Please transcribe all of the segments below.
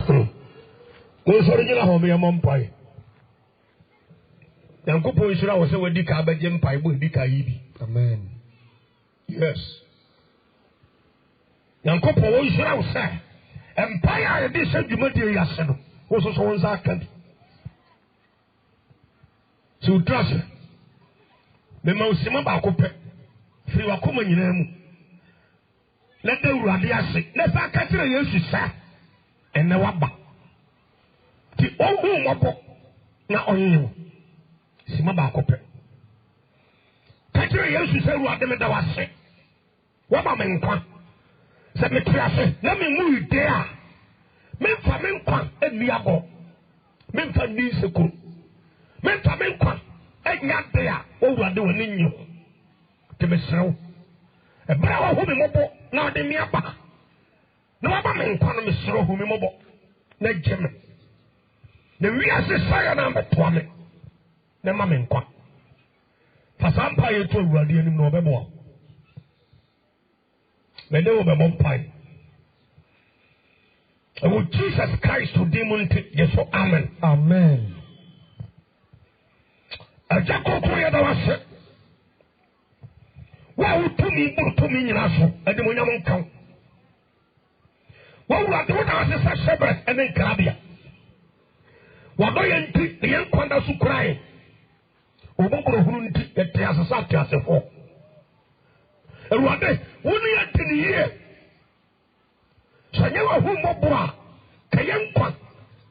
Most original home, your mom pie. Yanko Poishra was a Dika Bajem Pai with Dika Ibi. Amen. Yes. Yanko Poishra was say, Empire edition, you might hear Yasan, was also one second. So, trust it. The most simple cope, free Wakuma in them. Let the Radia say, let us catch a year, sir, and the Wabba. The old woman, not on you. Simaba cope. Catch a year, she said, what the matter was said. What am I in quan? Said me, let me move there. Men for men quan, and me abo. Men for me, so good. Men for men quan. Not there, over doing in you. To be so. A brother who be mobile, now the miapa. No other man can be so who be mobile. Let Jimmy. The real society number 20. The mamma qua. For some pie to ready in November. They know the mom pie. And with Jesus Christ to demon, yes, so amen. Amen. A jackal prayer that was said. Well, to me in us, and the Munyaman count. What would I do with us as a shepherd and then Carabia? What do you think the young Quanda to cry? Oboko Hunti, that there's a subject as a four. And what day, only at the year. So I never whom Mobra, Kayan Quan,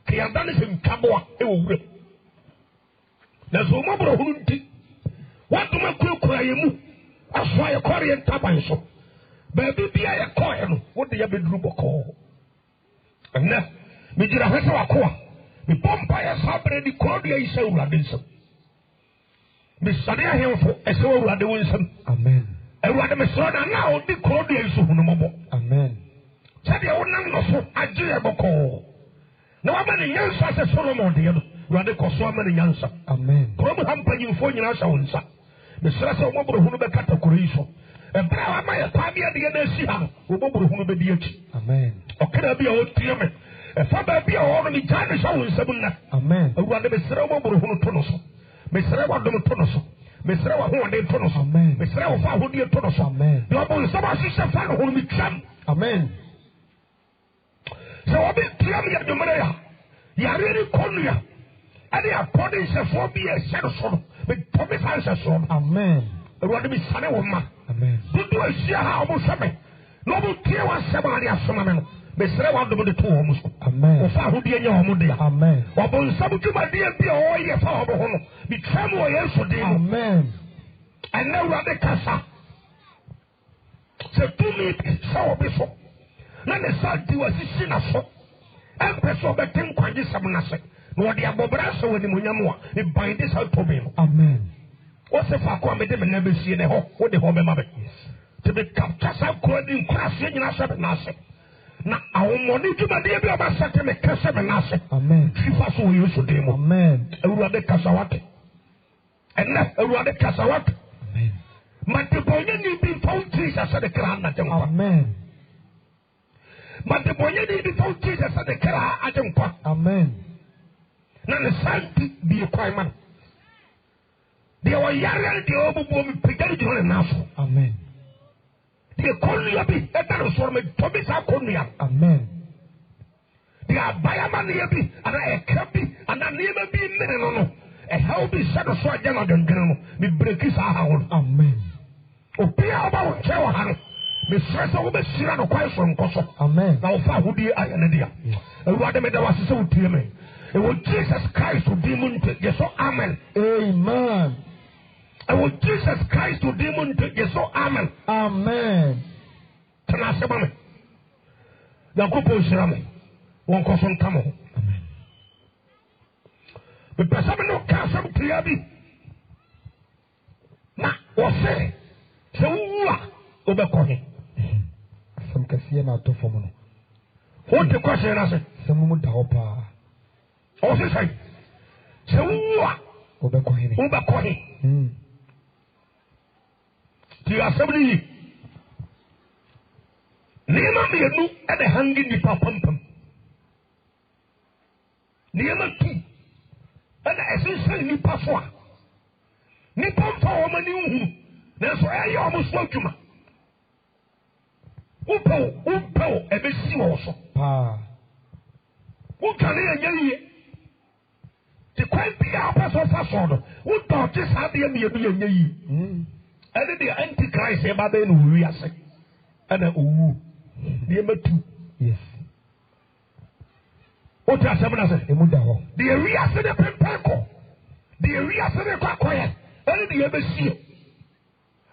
Kayandanis in Kaboa, it will rip. There's no more hunting. What do my crew cry? That's why a Korean taban so. Baby, be a coin. What do you be group call? And now, Mijira Hesa, the Pompire Sabre, the Cordia is so Radinson. Miss Sadia Hill for a so Radinson. Amen. And what am I saying now? The Cordia is so noble. Amen. Sadia will not know so a dear call. No many young as a Solomon, the other. Rather Cosoma and Yansa. Amen. Come hampering for your answer. The Srasa Mobile Hunuba Catacoriso. And Brava Maya Pabia the other Siha, who Mobile Hunuba Diach. Amen. Or can I be a old Tiaman? A father be a woman in China show in Sabuna. Amen. A rather Mr. Mobile Hunutonoso. Mr. Wadomotonoso. Mr. Wahunde Tonoso. Amen. Mr. Wahudia Tonoso. Amen. The Abu Sabasha fan who be Tram. Amen. So I'll be Tiamia de Maria. Yari Konya. And they are putting for be a shadow, but Thomas answers from Amen. The one to be son of man. Amen. Do I see how much something? No tier was somebody as some man. Mr. One of the two almost. Amen. Or far who dear your Mudia. Amen. Or on some to my dear be all your father. Be tremble yes for dear. Amen. And now rather casa. So to me, so before. Let the son do a sinner so. And person but think quite this some. No, the Abobrasa when the Munyamua, they bind this out to him. Amen. What's the fuck one made them never see the home with the home mother? To be captured, some clothing crashing in a certain asset. Now, our money to my dear about certain custom and asset. Amen. She was who used to demo. Amen. A rather Casawat. And not a rather Casawat. Amen. But the boy need be found Jesus at the crown at the Amen. But the boy need be found Jesus at the crown at the Amen. Now the son be a crime man. They were young and the old woman pretended to enough. Amen. They call me a bit, and that was for me to be so called me up. Amen. They are by a man here, and I can't be, and I never be in no. A healthy set of swag younger than General, me break his house. Amen. Oh, be about Chowan. Me stress over Sierra quite from Koso. Amen. Now, far would be I an idea. And what I made was so to me. It was Jesus Christ who demon to yes, so amen. Amen. It was Jesus Christ who demon to yes, so amen. Amen. Can I say, Mammy? The couple is ramming. One person come on. Amen. The person no can't some clearly. Now, what's it? So, Obecoin. Some can see an auto for mono. What the question I said? Some would help. What's it say? So, Obecoin. Do you have somebody? Name me a new at the hanging the pum. nneɛma tu ɛna ɛsensɛn nipa so a nipa mfa wɔn ani nhunu nanso ɛyɛ wɔn so adwuma wopɛw ɛbɛsi wɔn so wotwane ɛnyɛ yie te kwan bia wopɛ sɛ ɔfa soɔ no wodɔɔte saa deɛ mmienu yɛnyɛ yie ɛne deɛ antichrist ɛba bɛyɛ no wɔ wiase ɛna owuo nneɛma tu wote asɛm no sɛ ɛmu da hɔ deɛ wiase ne pempɛn kɔ deɛ wiase ne kɔ akɔyɛ ɛne deɛ ɛbɛsie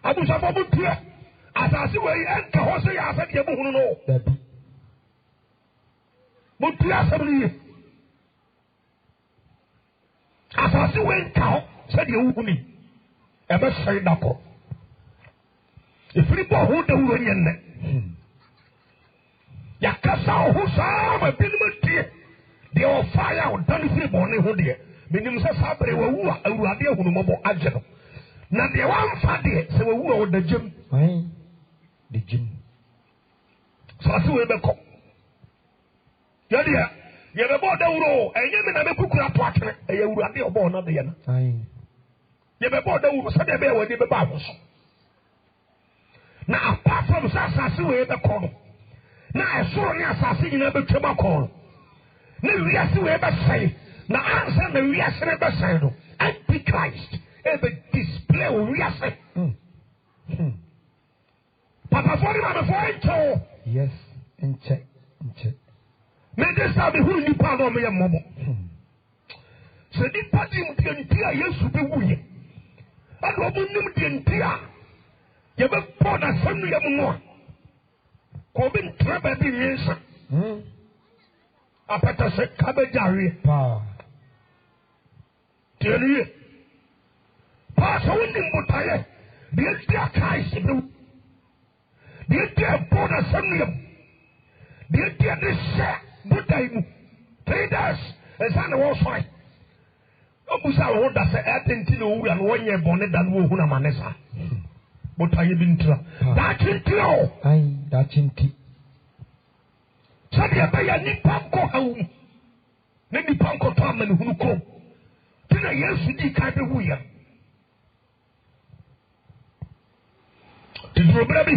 abusafo motua asase wei ɛnka hɔ sɛ yɛ asɛ deɛ mohunu no motua asɛm no yie asase wei nka hɔ sɛdeɛ wohuni ɛbɛsɛe da kɔ ɛfiri bɔ ho dawuro nyɛ nnɛ yɛkasa wo ho saa ma binom tie deɛ ɔfa yɛ a ɔda no firi bɔne ho deɛ menim sɛ saa bere wawu a awurade ahunumɔbɔ agye no na deɛ wamfa deɛ sɛ wawu a ɔda gyam de gyam saase wei bɛkɔ yɛdeɛ yɛbɛbɔ dawuro ɛnyɛ me na mɛkukura to atwene ɛyɛ awurade ɔbɔɔ no deɛ no yɛbɛbɔ dawuro sɛdeɛ ɛbɛyɛ w'ani bɛba aho so na apart from sɛ asase wei bɛkɔ no na ɛsoro ne asase nyinaa bɛtwam akɔ no na wiase wei bɛsɛe na ansa na wiase ne bɛsɛe no antichrist ɛbɛ display wɔ wiase papafoɔ ne mamefoɔ ɛnkyɛ wo yes nkyɛ mede saa mehuru nnipa a na ɔmeyɛ mmɔbɔ sɛ nnipa nim deɛ nti a yesu bɛwuyɛ ɛne ɔmo nim deɛ nti a yɛbɛbɔ n'asɛm no yɛm no a kɔ obi ntra baabi nwensa apɛtɛ sɛ ka bɛgya aweɛ deɛ no yie paa sɛ wonim botaeɛ deɛ di a Christ bɛwu deɛ di a ɛbɔ n'asɛm no yɛm deɛ di a ne hyɛ botae mu 3 days ɛsa ne wɔsɔre ɔbusa wo ho da sɛ ɛte nti na owura no wɔnyɛ bɔne da no wɔhu na ma ne saa botaeɛ bi ntira daakye ntira o daakye nti sɛdeɛ ɛbɛyɛ nipa nkɔ haw mu na nipa nkɔtɔ amanehunu kurom nti na yesu dii kan bɛwuyɛ tidurobere bi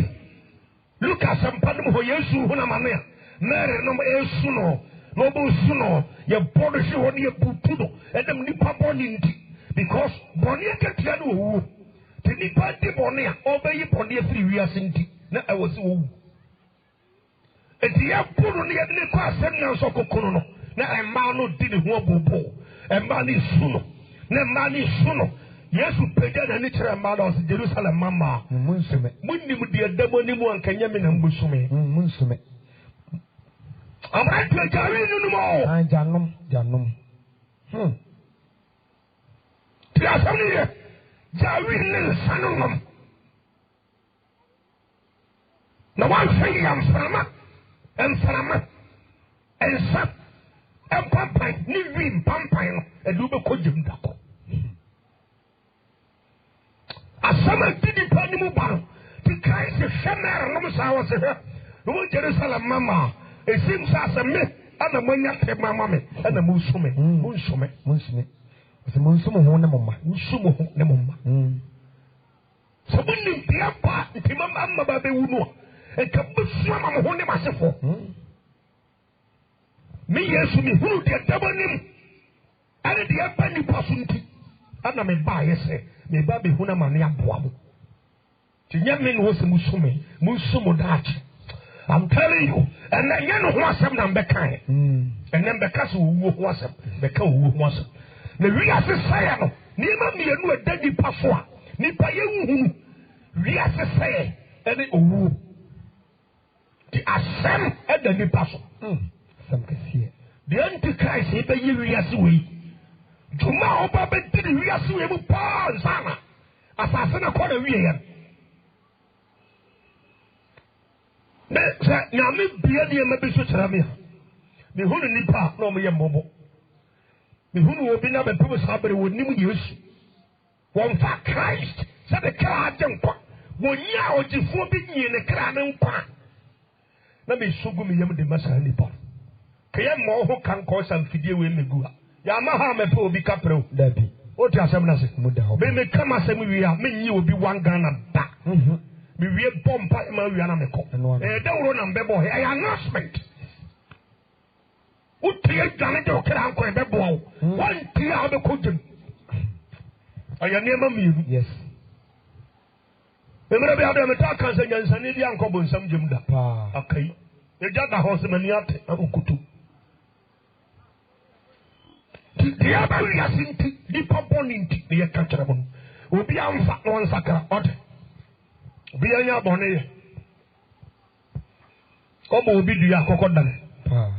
luka asɛmpa no mu hɔ yesu hu na ma ne a mary nom ɛsu no na ɔbɛsu no yɛbɔ no hwe hɔ ne yɛbutu no ɛnam nipa bɔne nti because bɔne akatua no wɔwuo nti nipa di bɔne a ɔbɛyi bɔne afiri wiase nti na ɛwɔ sɛ wɔwu enti yɛbo no ne yɛde ne kɔ asɛm nyanso kokono no na mmaa no di ne ho abobo mmaa no su no na mmaa no su no yesu pagya n'ani kyerɛ mmaa no ɔsɛ jerusalem mama monim deɛ da mo anim anka nyɛ me na mbɛsume abrante agyawe no nom gyanom nti asɛm no yɛ gyawe ne nsa no nom na woamfa yɛ mframa nsa mpampan ne wi mpampan no ɛde wobɛkɔ gyem dakɔ asɛm a di nipa ne mu ba no ti kae sɛ hwɛ mɛre nom saa wɔ sɛ hwɛ na wɔ jerusalem mama a ɛsim sɛ asɛ me ana moanya te mama me ɛna monsome monsome sɛ monsom ho ne mo mma nsom ho ne mo mma sɛ monim deɛ ba nti mama ba bɛwu no a ɛka bɛsua ma mo ho ne m'asefo me yesu mehunu deɛ daba nim ɛne deɛ ɛba nipa so nti ana mebaayɛ sɛ meba bɛhunu ama ne aboa mo nti nyɛ me ne hɔ sɛ monsom daakye I'm telling you ɛnɛ nyɛ ne ho asɛm na mbɛkae ɛnɛ mbɛka sɛ owuo ho asɛm bɛka owuo ho asɛm na wiase sɛeɛ no nneɛma mmienu ɛda nipa so a nipa yɛnhunu wiase sɛeɛ ɛne owuo nti asɛm ɛda nipa so asɛm kɛseɛ deɛ antichrist ɛbɛyɛ wiase wei dwuma a ɔba bɛdi ne wiase wei mu paa nsana asase no kɔ na wieɛ na sɛ nyame bia nneɛma bi so kyerɛ me a mehunu nipa a na ɔmoyɛ mmɔbɔ mehunu obi na bɛpem saa bere wɔnim yesu wɔmfa Christ sɛ ne kra agye nkwa wɔnyɛ a ɔgyefoɔ bi nyie ne kra ne nkwa na mesu gu me yam de ma saa nipa kaya mo ho kan ko sam fidie we megu ha ya ma ha me pe obi kapre Dabi. o ti asem na se Muda ho. be me kama asem wi a me nyi obi wan Ghana da me wie bomba ma wi na me ko da woro na mbebo he announcement o ti e dane de o kra anko e bebo o wan ti a be ko jem aya nema mi Yes. Emre be ado me ta kan se nyansane bi anko bo nsam jem da Pa. akai e jada ho se mani ate akutu di aba wi asinti di poponinti ne ye ka kere mo obi amfa no nsakara ode obi anya bone ye ko bo obi du ya kokko dan Pa.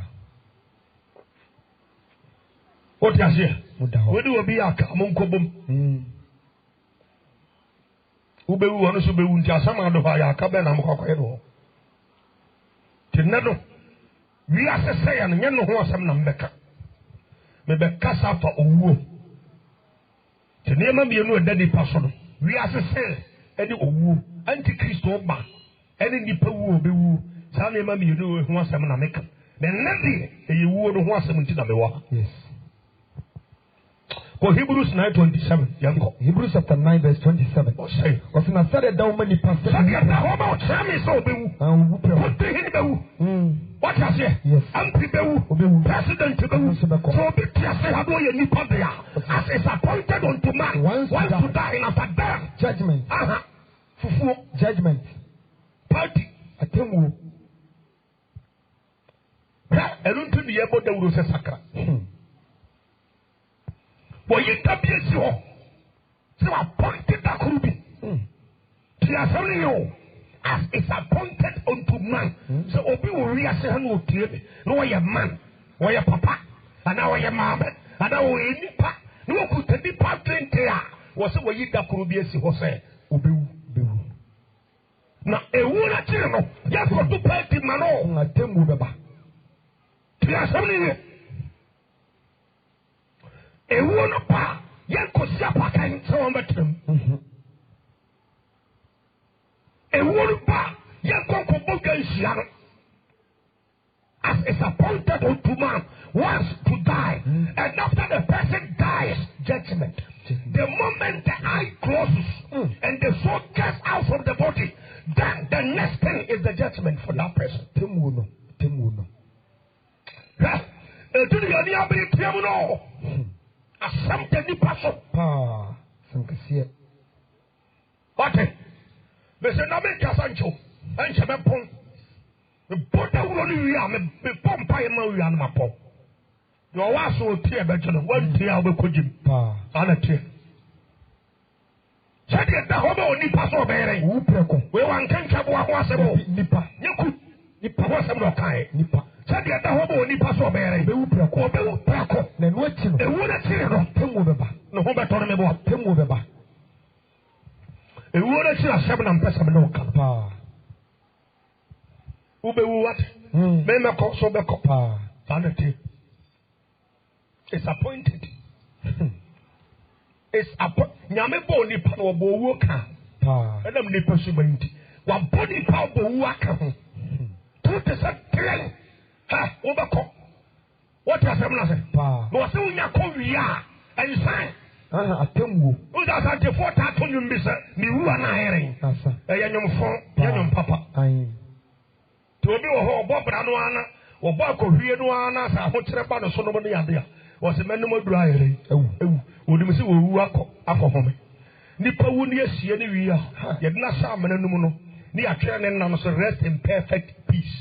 o ti ase Muda ho. we di obi aka mo nkobom ubewu ono so bewu nti asama do ha ya aka be na mo kokko do tinado wi asese ya no nye no ho asem na mbeka me be kasa fa owuo tinema bienu edadi paso no wi asese edi owuo antikristo ba edi nipa wu obewu sa na ema bienu ho asem na meka na nedi eyewuo no ho asem nti na mewa Yes. For Hebrews 9:27 yanko Hebrews chapter 9 verse 27. o say Wasi na said down many pastors. sadia da ho ba o chame so obewu And we what the hin bewu what you say Yes. ampi bewu Obewu. president bewu so obi tiase ha do ye nipa dia as is appointed unto man Once to die in after death Judgment. fufuo Judgment. party Atemu. eluntu ni yebo dawuro se sakra bo yi tabiesi ho so appointed akurubi tiase ni yo as is appointed unto man so obi wo ri ase ha no otie me no wo man wo papa ana wo mama ana wo nipa no wo kuta nipa 20 a wo se wo yi dakurubi esi ho se obewu na ewu na kire no ya ko to party mano Atemu beba. tiase ni ye ewu no pa yan ko sia pa kan so on betem ewu no pa yan ko bogan sia no as is appointed unto man once to die and after the person dies judgment the moment the eye closes and the soul gets out from the body then the next thing is the judgment for that person Temu no. do you any abri tiamu no asam de nipa so Pa. Sankasiye. what me say na me kasa ncho enche me pon me boda wuro ni wi a me pompa ye ma wi an ma pon yo wa so tie be jono wan tie a be kojim Pa. ana tie sadi da ho be oni pa so be re Wu preko. we wan kan chabo ho asebo Nipa. nyeku nipa ho asebo kai Nipa. sadi da ho be oni pa so be re Be wu preko. obewu prako Na no achi no. ewu na tire no Temu beba. no ho be to me bo Temu beba. ewu na tire asem na mpesa me no kan Pa. ubewu what me me ko so be ko Pa. ana tie it's appointed it's nyame bo nipa no bo wo ka Pa. adam nipa so banti wa body pa bo wo aka ho to te sa tire ha wo be ko what you say na say Pa. no say unya ko wi a ensan Atemu. o da sa je 4 to nyum bi se mi wu ana here Asa. e nyum fo ya nyum papa Ayin. to obi wo ho bo bra no ana wo bo akohwie no ana sa ho kire ba no so no mo ya de a wo se menum aduru ayere ewu odim se wo wu akọ home nipa wu ni asie ni wi a ye de na sa amenanum no ni atwere ne na no so rest in perfect peace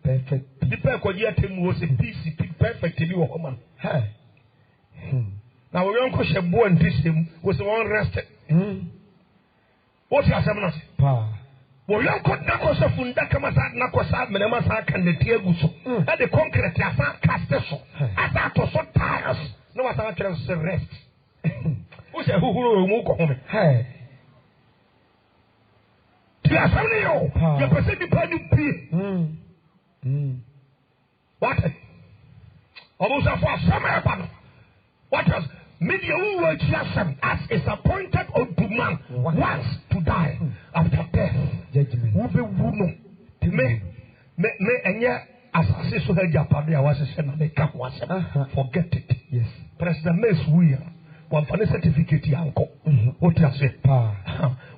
Perfect. nipa ko je atemu wo se peace perfect bi wo man Hey. na wo yonko hye bo antisem wo se won rest what you asem na se Pa. wo yonko da ko so funda kama sa na ko sa menema sa kan de tie gu so e de concrete asa cast so asa to so tiles no wa sa atwere so rest wo se huhuru mu ko home Hey. ti asem ni yo ye pese di pa ni pie what almost for asem e pa no what was media who were just as is appointed unto man once to die after death Judgment. wo be wu no me enye asase so ha japade a wasese na make up wasem forget it. Yes. President Mace we one for certificate yanko what you say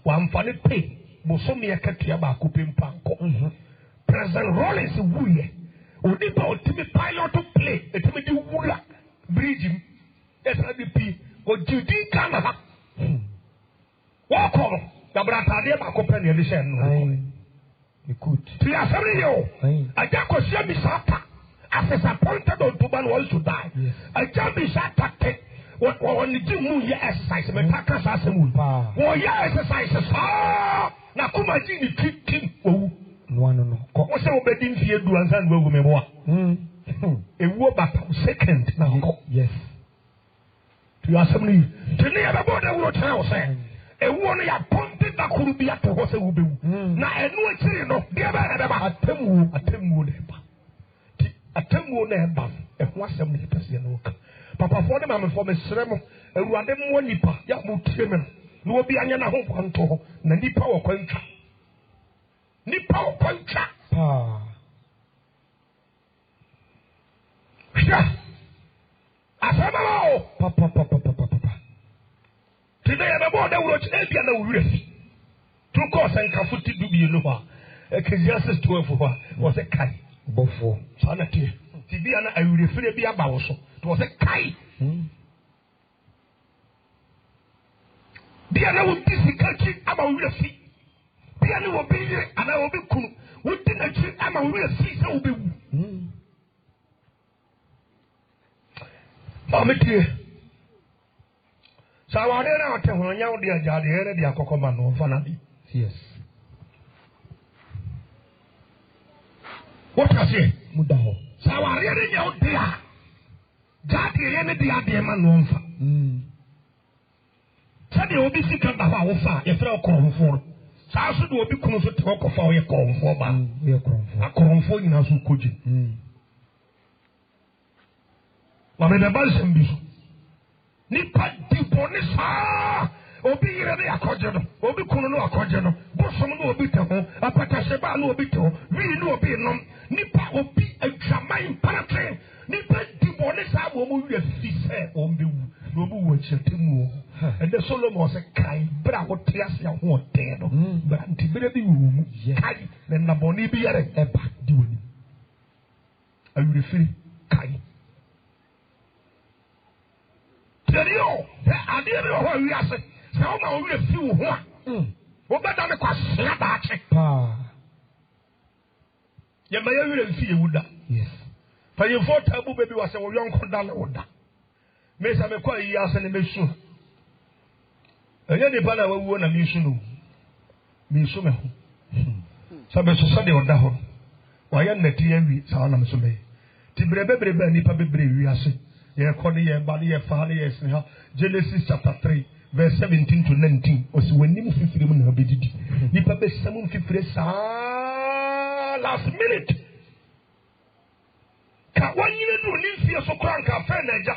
one for pay bosomi akatua ba ko pempanko President Rollins we odi ba otimi pilot to play etimi di wura bridge SRDP o judi kana ha wa ko da brata de ba ko pen ye shen no Écoute. Tu as fait yo. I just go see me sata. As is appointed on to man wants to die. I just be sata. What on the gym you exercise me taka sa semu. Oh yeah exercise sa. Na kuma ji ni kick oh. No. Ko se obedin fie du ansa no wu me mo a. Ewu bata second na ko. Yes. Tu as some ni. Tini ya ba boda wo tell say. Ewu no ya ponte da kuru bi ato ho se wo bewu. Na enu akiri no de ba na ba atemu ne ba. Ti atemu ne ba. Ehu asem ne pese no ka. Papa for dem am for me sremo. Ewuade mo nipa ya mo tie me. No obi anya na ho kwanto ho. Na nipa wo kwantwa. Nipa wo kwantwa. Sha. Asema Papa. Today I'm about that watch Ebia na uresi. To course and kafuti dubi no ha. Ecclesiastes 12 was a kai. Bofo. Sanati. Tibia na urefire bi aba wo so. It was a kai. Bia na wo difficulty aba uresi. Bia na wo bi ana wo bi kunu. Wo di na chi ama uresi se wo bi wu. Mameti. Sawade na ate ho nya wo de ajade ere de akokoma no mfana bi. Yes. What I say? Mudaho. Sawade de nya wo de a. Jade ye ne de ade ma no mfa. Sade obi sika da ho wo fa ye fra okoromfo. Sa so de obi kunu so te okofa wo ye koromfo ba. Ye koromfo. Akoromfo nyina so koji. Wa me da ba sembi so. Nipa dipone sa obi yire ne akoje no obi kunu no akoje no bosom no obi te ho apata seba no obi te ho wi no obi nom nipa obi adwaman parate nipa dipone sa bo mo wi afi se ombewu no obi wo chetemu and the Solomon say kai bra wo tiase ho ten no bra ntibere bi wo mu kai na naboni bi yare eba di woni awure firi kai Serio, ade bi ho wi ase. Se o ma o wi fi wo ho a. Wo beda me kwasea ba ache. Ye ma ye wi fi ewuda. Yes. Fa ye fo tabu baby wa se wo yonko da le woda. Me sa me kwa yi ase ne mesu. Enye de pa na wa wuo na mesu no. Mesu me ho. Sa be so de oda ho. Wa ye nnati awi sa na me so me. Ti bebrebe ni pa bebre wi ase. Genesis chapter 3, verse 17 to 19. Osi wenim fifiri mu na obedidi. Nipa be samu fifiri sa last minute. Ka wanyine do ni fie so kora nka afa na aja.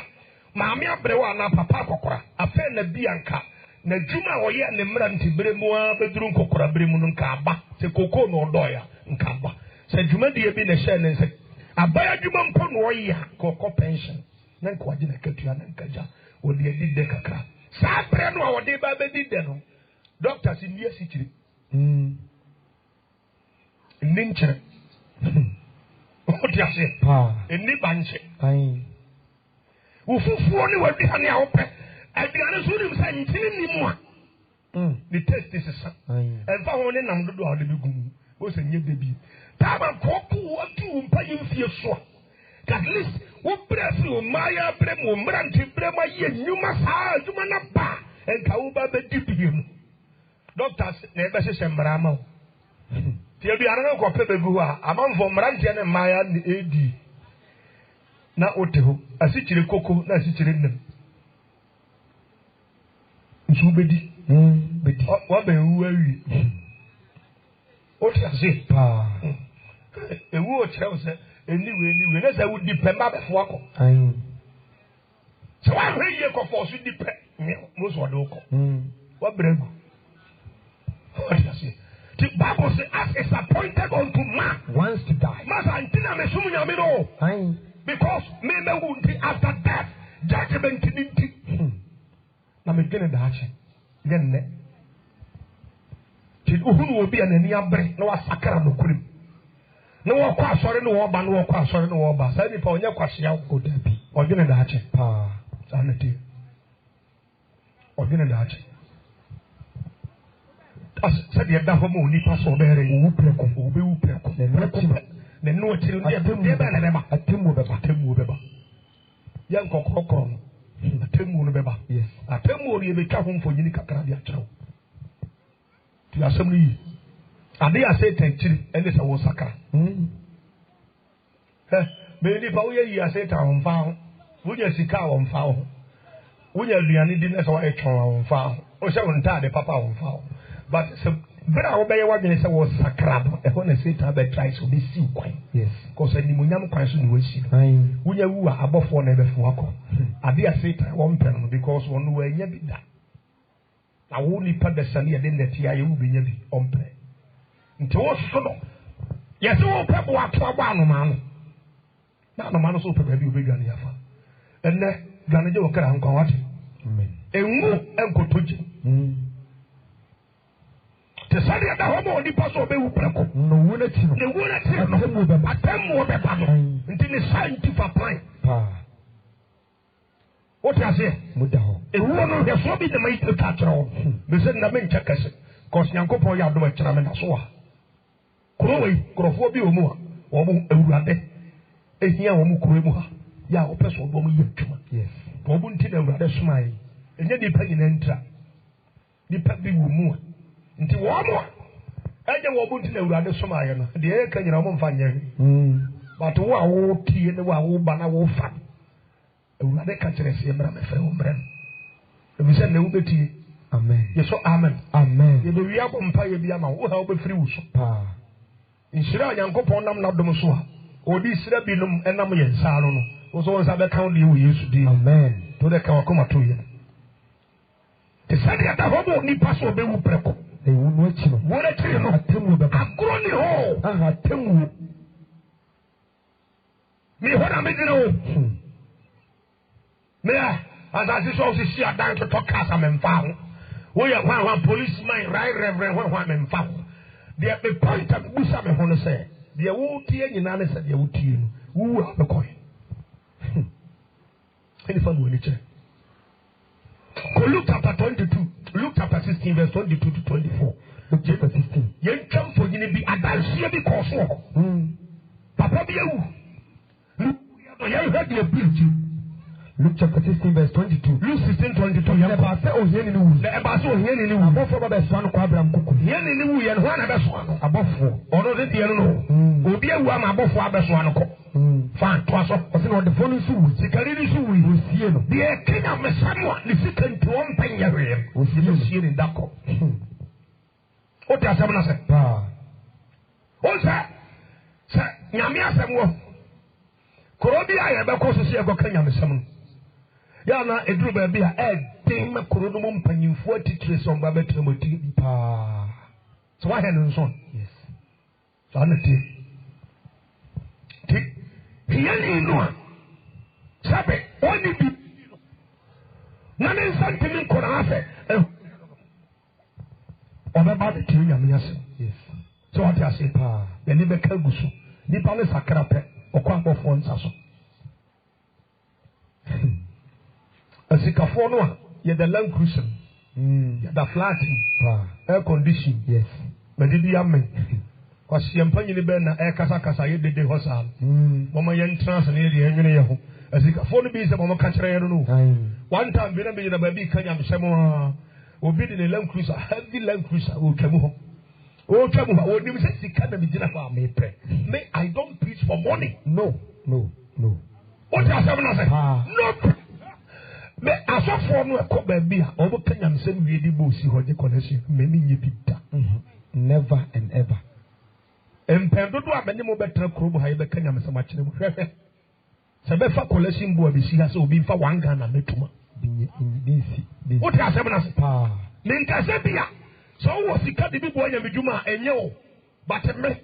Maame abrewa na papa kokora. Afa na bianka. Na djuma oye ne mra ntibere mu a beduru nkokora bere mu nka aba. Se koko no odoya nka aba. Se djuma die bi na hye ne nse. Abaya djuma mpo no oye koko pension. Na kwa jina ketua na nkaja odi edide kakra sa pre no odi ba be dide no doctors in year sikiri ninche odi ase eni banche ufufuo ni wadi hani a ope aduane so nim sa ntini ni mu a the test is sa enfa ho ne nam dodo a odi bigum o se nye debi ta ba koku atu mpa yimfie so at least wo prefi o maya brem o mranti brema ye nyuma sa aduma na ba enka wo ba be dibiem doctors na ebe se mrama o ti ebi ara ko pe begu a amanfo mranti na maya ni edi na oteho asichire koko na asichire nnem nsu bedi wa be wu awi o ti ase pa ewu o chere se anyway na say we depend ba before ko so why we ye ko for so depend mo so do ko wa bregu what you say The Bible says, as is appointed unto man once to die. Because after death, judgment na me gene da ache genne ti uhunu obi anani abre na wasakara no kurim na wo kwa asore no wo ba na wo kwa asore no wo ba sa ni pa onye kwahia o da bi o gene da ache pa sa na ti o gene da ache as said ye da ho mo ni pa so bere wo preko wo be wo preko ne no ti no de be na be ba atemu be ba yan kokokoro no atemu no beba yes atemu ori ebe twa ho mfonyini kakra bi akyerɛw ti asɛm ni ade ya say tanchiri ene sɛ wo sakra be ni pa wo yi ase ta ho mfa ho wo nya sika wo mfa ho wo nya aduane di na sɛ wo etwon wo mfa ho o hyɛ wo ntaade papa wo mfa ho but sɛ bra wo bɛyɛ wadwene sɛ wo sakra no ɛhɔ na Satan bɛ try so be si kwan yes cause ani munyam kwan so ni wo si wo nya wu a abɔfo na ɛbɛfo akɔ ade a Satan wo mpɛ no because wo no anya bi da na wo nipa da sane yɛ de nɛte ayɛ wo benya bi ɔmpɛ nti wo so no yɛ sɛ wo pɛ bo ato abo anoma no na anoma no so pɛ baabi obɛdwane yafa ɛnɛ dwane gye wo kra nkwa wate amen enwu enkotoje te sadi ada homo oni paso be wu preko no wona ti no atemu be ba no nti ni scientific plan o ti ase muda ho e wo no de so bi de mai te ka kire ho be se na me ncha kase cause Nyankopon ya do ma kire me na so a kuro wei kurofo bi o mu a wo mu awurade ehia wo mu kuro mu ha ya wo pese wo mu yetuma yes wo bu nti na awurade soma yi enye di pa nyina ntra di pa bi wo mu a nti wo mo eje wo bunti na awurade soma aye no de e ka nyina mo mfa nye but wo a wo tie ne wo a wo ba na wo fa awurade ka kire se mra me fe wo mra e bi se na wo betie amen ye so amen amen ye be wi abom mpa ye bi ama wo ha wo be firi wo so pa inshira Nyankopon nam na dom so a odi sira bi num enam ye nsa no wo so nsa be kan de wo Yesu di amen to de ka wakoma to ye te sadi ata hobo ni paso be wu preko e wo no achi no wo na chi no atemu be ba agro ni ho atemu mi ho na me dino me as so si adan to talk as am mfa ho wo ye hwan policeman right reverend hwan me mfa ho de be point am busa me ho no say de wo tie nyina ne say de wo tie no wo a be koy any fan wo ni che Luke chapter 22, Luke chapter 16, verse 22 to 24. Luke chapter 16. Yen come for you be adultery because Papa be you. Luke chapter 16, verse 22. Luke 16, 22. You never say, oh, yen in the wood. Never saw yen in the wood. Above for the son of Abraham Kuku. Yen in the wood, and one other swan. Above for. Or not the yellow. Will be a one above for other swan. Fine, twas up. But on the phone, the Canadian Zoo will see you. The king of the someone, the second to one penny area. We see you in Dako. What does someone say? What's that? Sir, Yamia Samuel. Korobia, I have a course to see a Gokanyam Samuel. Yana, a drew baby, a dame, Korodum, penny 40 trees on Babetomoti. So I had a son. Yes. Sanity. Hiani no sabe oni bi na ne santimi ko na afa obeba de tinya me ase yes so what you say pa ya ni be ka gusu ni pa le sakra pe okwa abofo nsa so asikafo no a ye the Land Cruiser ye the flat air condition yes but di amen kwasi empanyini be na e kasa ye dede hosan mama yen trans na ye enwene ye ho asika fo no bi se mama ka kire ye no one time bi na be na ba bi kanya msemo obi de Land Cruiser heavy Land Cruiser o twemu ho o nim se sika na bi gina fa me pre me I don't preach for money no what you say na say no me asofo no e ko ba bi a o bo kanya msem wi di bo si ho je connection me mi nye bita never and ever empendodo abene mo betra krobo ha ye bekanya mesama kire mo hwehwe se be fa collection bo abisi ha se obi mfa wanga na metuma binsi what you say na say pa me nka se bia So was the cat the people in Juma and yo, but me,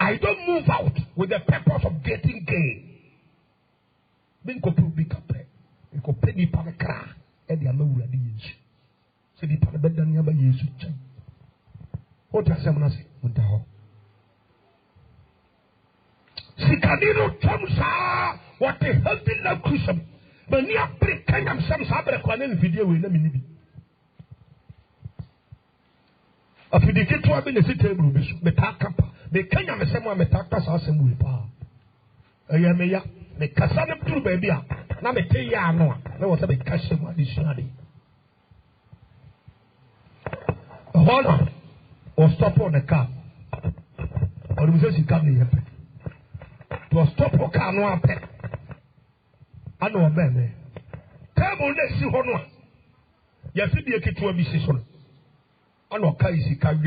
I don't move out with the purpose of getting gain. Then go to big up, you go pay the panacra, and the amount of the age. So the panabed never use it. What does someone say? Sikadino Tomsa, what a healthy love cushion. But near break, can have some sabre video with them. A predicate to have been a table, Metaka, the Kenya Mesema Metaka Sassam Wipa. A Yamea, the Cassandra True Baby, Nametea no, there was a big cushion additionally. Hold on, or stop on the car, or the musician coming here. To stop or car no pet. I know a man. Table next to Honor. Yes, it be a kid to a decision. I know Kaisi can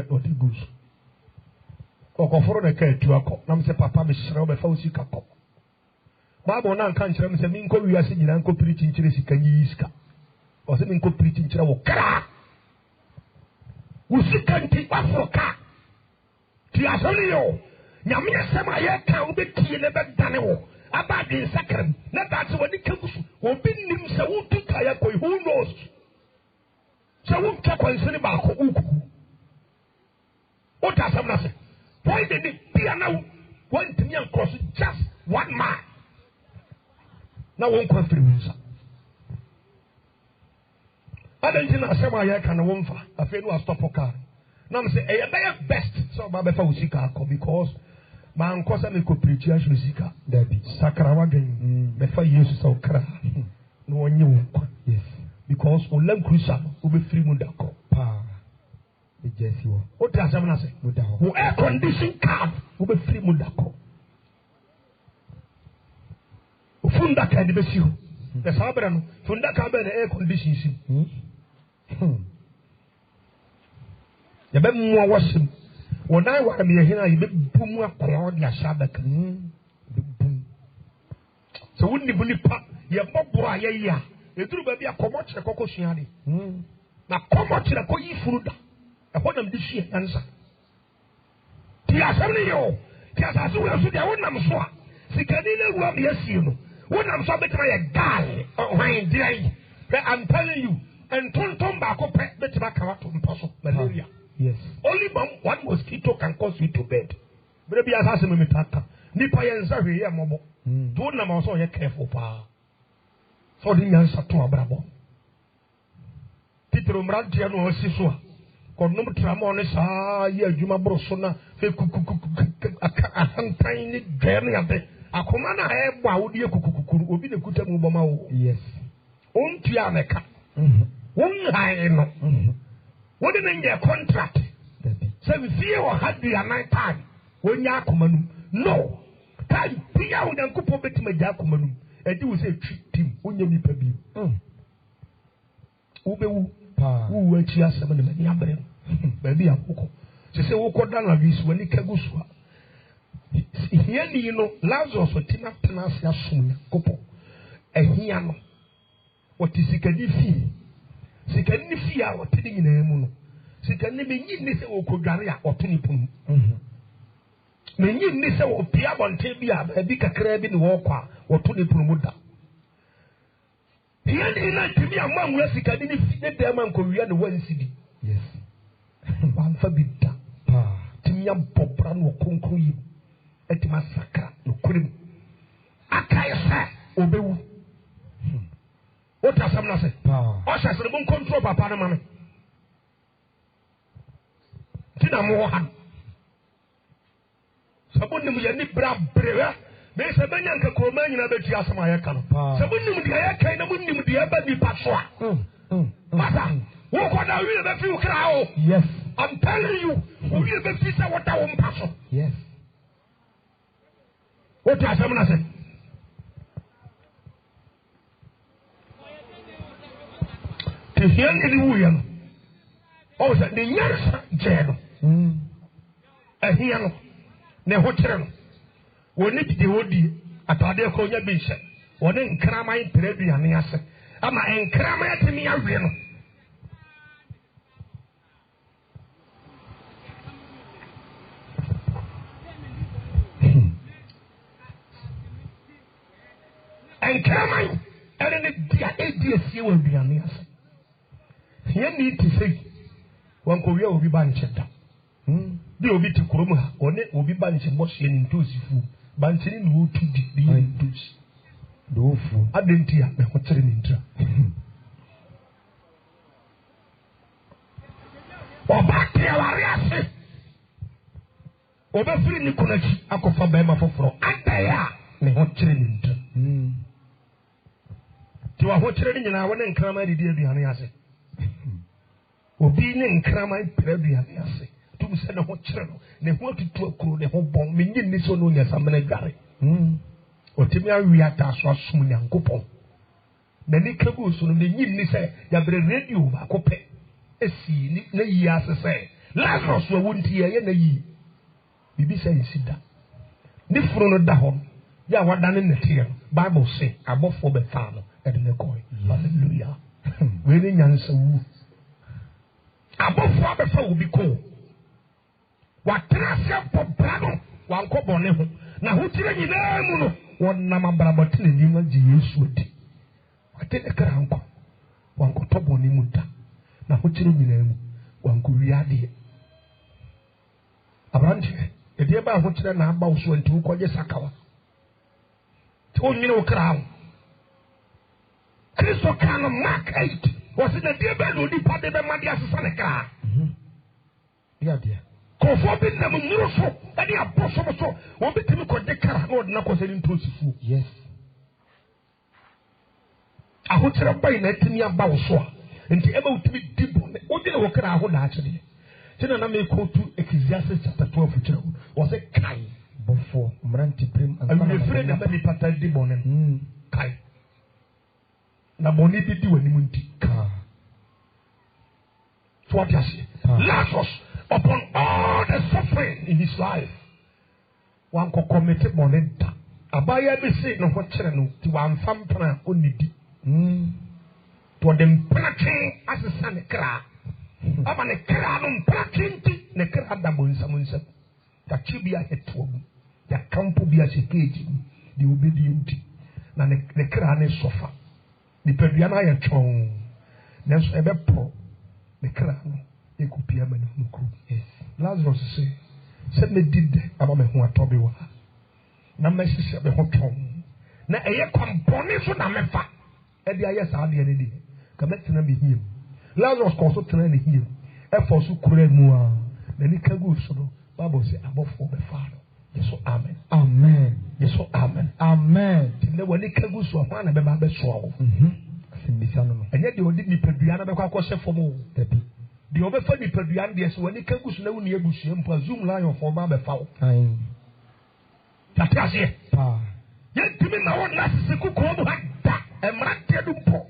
what it goes. Or for the care to a cop. Nam say Papa Michelle before she can cop. Bible now can't tell me the Minko we are sitting and co preaching Chelsea can use car. Or the Minko preaching Chelsea. We see can take one for car. Tiasolio. Nyamia sema yeka ubeti nebe danewo abadi sakram na that's when it comes obi nim se wutu kaya koi who knows se wutu kwansini ba ko uku what does someone say why did it be now one to me and cross just 1 mile now one confirm I don't think sema yeka na wonfa afenu a stop car now say e best so ba be fa usika because man kosa me ko preach ya shusika dabi sakrawa gan be fa yesu so kra no onye wo yes because o lam crucial o be free mu dako pa be jesi wo o ta sam na se wo air condition car o be free mu dako o funda ka de be si ho e sabra no funda ka be na air condition si ya be mu awasim when I want to be here, you be boom a crowd ya shabak. Boom. So wouldn't you believe ya bobra ya? You do baby a comoch a coco shiani. Now comoch a coy fruit. I want them this year answer. Tia Samuel, Tia Samuel, I want them so. Sikadina will be a seal. When I'm so better a guy, I'm telling you, and Tonton Bako pet better back out to impossible malaria. Yes. Only one mosquito can cause you to bed. Maybe I ask him to talk. Nipa yenza here mobo. Do na ma so ye careful pa. So the answer to abrabo. Titro mrad dia no siso. Ko no tramo ne sa ye adwuma broso na fe ahantan ni gani ade. Akoma na e bwa wo die kukukuru obi ne kuta mu boma wo. Yes. On tua meka. Won hai no. What didn't your contract? So we fear or had the night time when you are common. No, time be out and couple bit my jacomanum, and you will say treat him when you need to be. Ube who went here 7 million, baby, a book. She said, Woko down of this when he can go. Here, you know, Lazarus or Tina Tenacia soon, couple. And here, what is it? Can you feel? She can see our telling in a moon. She can never need this or Kogaria or Tunipum. Many miss or Piabon Tabia, a big crab in Walker or Tunipumuda. Here they like to be among Ressica, didn't fit them and Korean one city. Yes. One forbidden. Timiam Popran or Concrete at Massacre, no cream. Akaya, Obew. What does someone say? Osha said, "Don't control Papa, mamma." Tina Mohan. Sabuni mujani bra brewa. They say, "Banyanka Koman in a bit of Yasamayakano." Sabuni Mudia kind of Mudia Baby Paswa. Mother, walk on a real few crowd. Yes. I'm telling you, we will be what I want pass. Yes. What does someone say? Here in William. Oh, the nearest jail. A hiano. Ne hotel. When it the woody at Adekoya Bishop. When in Krama in Trebianias. Ama in Krama to me a real. and Kraman, and then the idea you will be on us. You need to say, one Korea will be banished. They will be to Kuruma, or it will be banished and washing into food, banishing wood to the induce. Dofu. I didn't hear me what's in it. Or back to our over free Nicolas, I could find Bema for Ataya, me what's in it. To a watcher in our one and Krama, the dear Dianiase. Obi ne nkrama predia ne ase tum se ne ho kire no ne ho tutu akuro ne ho bon me nyi ni so no nya samene gare otimi awi ata so asum nyankopon na ni kabu so no ne nyi ni se ya bre radio ba ko pe esi ni na yi ase se Lazarus wa wonti ye na yi bibi se nsida ni furu no da ho ya wadane ne tie Bible say abofo be fa no e de ne koy hallelujah we ni nyansa wu abofo abefa will be cool. What trust for brano, one coboneho. Now who tell you no one namabrabatin and you want Jesus. I take a cranko, one go top on imuta. Now who tell you one could read a branch, a dear by what then about so and two call your sakawa. Told me no crown. Christo can mark 8. Was it a dear bed or departed by Madias Seneca? Yeah, dear. Conforbid them in Europe, and the apostle so, or be to look at the car, or knuckles and intrusive. Yes. I would say a bay net in your bow so, and to able to be deep on the ordinary worker I would actually. Then I may go to Ecclesiastes chapter 12, which was a kind before Mranti Prim and I'm afraid the many pattern deep on him. Kind. Na boni bi di wani munti ka so what you say Lazarus upon all the suffering in his life one ko commit monenta abaya bi say no ho kire no ti wan fampana onidi to dem prakin asesa ne kra aba ne kra no prakin ti ne kra da bonsamunsa ta kibia heto ya kampo bia sekeji di obedient na ne kra ne sofa the Pediana ya chong. Next ever pro the crown, a copia man who yes. Lazarus said me did about me who are Tobiwa. Na messi said the hot chong. Na a component na mefa. Eddie, yes, I'll be any day. Come let me him. Lazarus also trained him. Efforts who could more. Then he can go so. Bible say above for the Father. Yes, so amen. Amen. Yes, so amen. Amen. Then when he can go so, one of them be so. And yet they will be Pediana because for more. The other funny Pediana, yes, when he can go so, near Bush and presume lion for Mamma Fowl. That is it. Yet, give me my own last second call back and Matadumpo.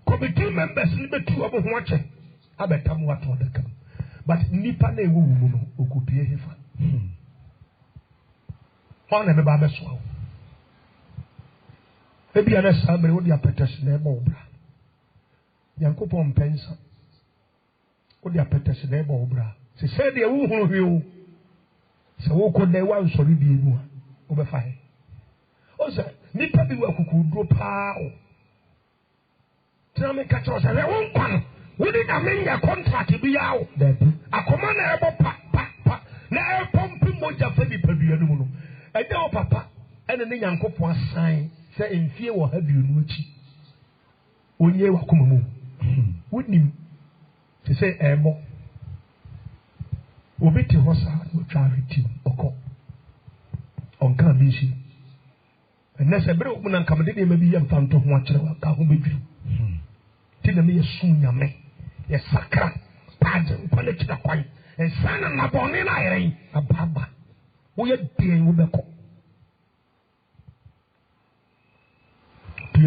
Committee members in the two of them watching. I bet come what on the come. But Nipane woman who could be a heifer. On a baby swallow. Maybe a summer would be a petition name over. Yankopon Pensa. Would be a petition name over. She said, the woman will. So, who could they want to be over fire? Also, Nipa be what could grow power. Tell me, catch us, and I won't come. We didn't amend your contract to be out. A commander about pa. Now, pumping moja for the Pediano. I know, Papa, and then Yankopon sign, say in fear or have you nuchi. When you were coming, wouldn't him to say, Emo. Obey to horse, will try to occur on Kambishi. And that's a better woman and come in, maybe young phantom watcher, who be you. Tell me a soon young man, a sacra, pageant, political point, and son and my born in iron, a baba. We are being with the call. The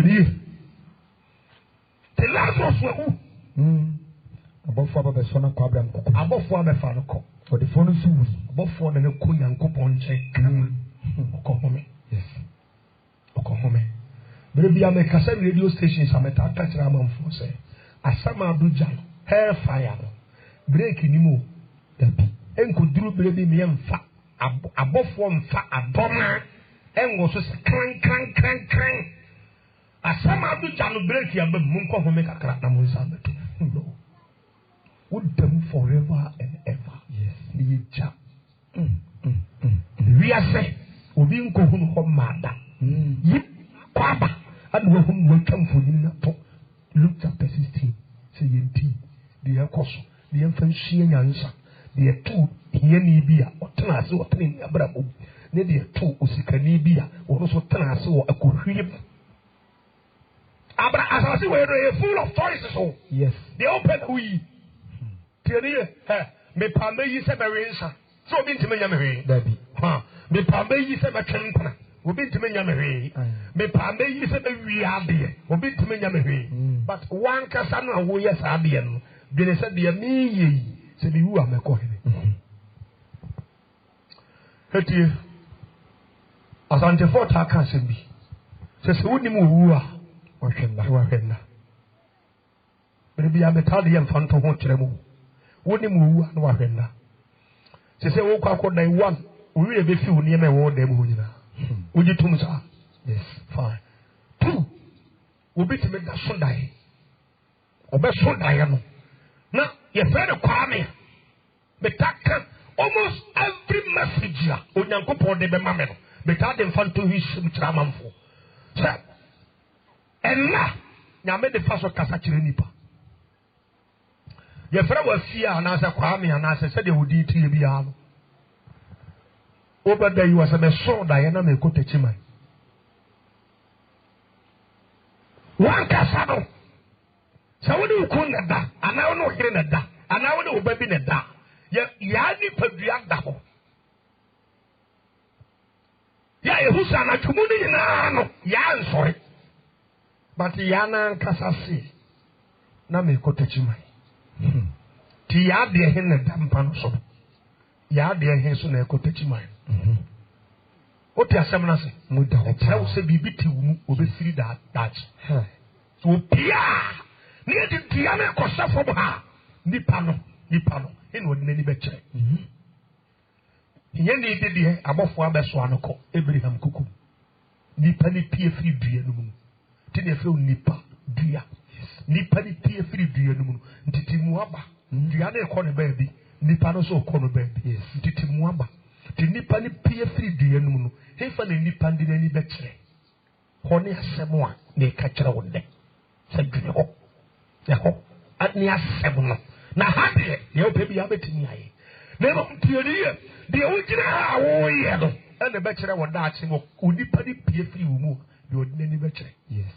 Lazarus were who? Above for the son of Quabram, above for the father call. For the phone is above for the Queen and coupon check. Oklahoma. Yes. Oklahoma. Maybe I make a radio station. Some attack Ramon for say. Asama Dujan, hellfire, breaking you. And could do baby me and fat. Above one fat abdomen, and was just crank. asama do jano break ya bam munko home kakra na munsa beto no would them forever and ever Yes. Yeja we are say obi nko hunu ho mada yi kwaba adu ho mu twamfo ni na to Luke chapter 16 say yenti de yakoso de yemfa nhie nyansa de to hiani bia otena ase otena ni abrabo ne de to osikani bia wo so tena ase wo akohwie abra asase we are full of choices so Yes. they open we tieni me pambe yi se berensa so obi ntime nya mehwe Dabi. ha me pambe yi se betwempana obi ntime nya mehwe me pambe yi se be wi ade obi ntime nya mehwe but one kasa no wo yes ade no dwene se de me yi se bi wu amekọ hene hetie asante fort aka se bi se woni mu wu a wahwenna bere ya metade ye mfanto ho kyerɛ mu woni mu wu a no wahwenna se wo kwa ko dai one wo ye be fi wo ne me wo da mu ho nyina wo ji tum sa yes fine two wo bi time da so dai obe so dai no na ye fere kwa me betaka almost every message ya onyankopon de be ma me no betade mfanto hi sim kyerɛ amanfo sɛ enna nyame de fa so kasa kyerɛ nipa ye fere wa fi a na sɛ kwa me ana sɛ de wodi tie bia no obada yi was a so da ya na me ko techiman wan kasa no sɛ wodi ku na da ana wo no hire na da ana wo no obabi na da ya ni padua da ho ya ehusa na twumu ni nyina no ya nsɔre but ya na kasa se na me ko techiman ti ya de he na da mpa no so ya de he so na ko techiman o ti asem na se Mu da ho. tell se bibi ti wu obesiri da so pia ni e di dia na ko safo ha nipa no e no ni be kire nye ni de de abofo abeso anoko Abraham kuku nipa ni pie firi dua no mu ti ne fere nipa dua nipa ni pie firi dua no mu ntiti mu aba dua na e ko ne ba bi nipa no so ko no ba bi ntiti mu aba ti nipa ni pie firi dua no mu no hefa na nipa ndi ni be kire ho ne asem a na ka kire wo de se dwene ho ya ho ani asem no na ha de ye o pe bi abetini aye na mo tiori ye de o gire ha wo ye no e na be kire wo da ache mo nipa ni pie firi wo mu de o ni be kire Yes.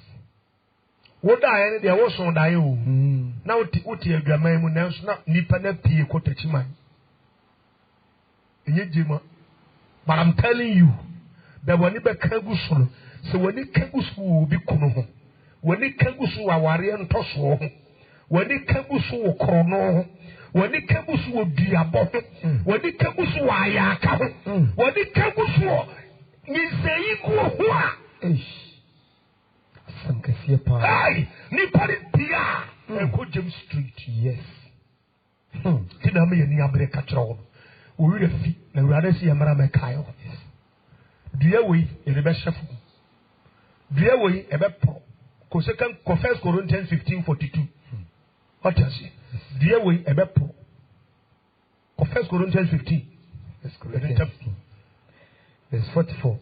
wo da ye ne de wo so da ye o na uti adwaman mu na so na nipa na pie ko tachiman enye jema but I'm telling you that when you be kagusu so when you kagusu will be kuno when you kagusu aware ntoso ho when you kagusu krono when you kagusu oduabo when you kagusu ayaka ho when you kagusu nizei ku ho a Sankafie pa. hey ni pari pia ko James Street Yes. ti na me ni abre ka kiro o wi fi na urade si yamara me kayo dua we e be shefu dua we e be pro ko second ko 1 Corinthians 15:42 what you say dua we e be pro ko 1 Corinthians 15 Verse 44.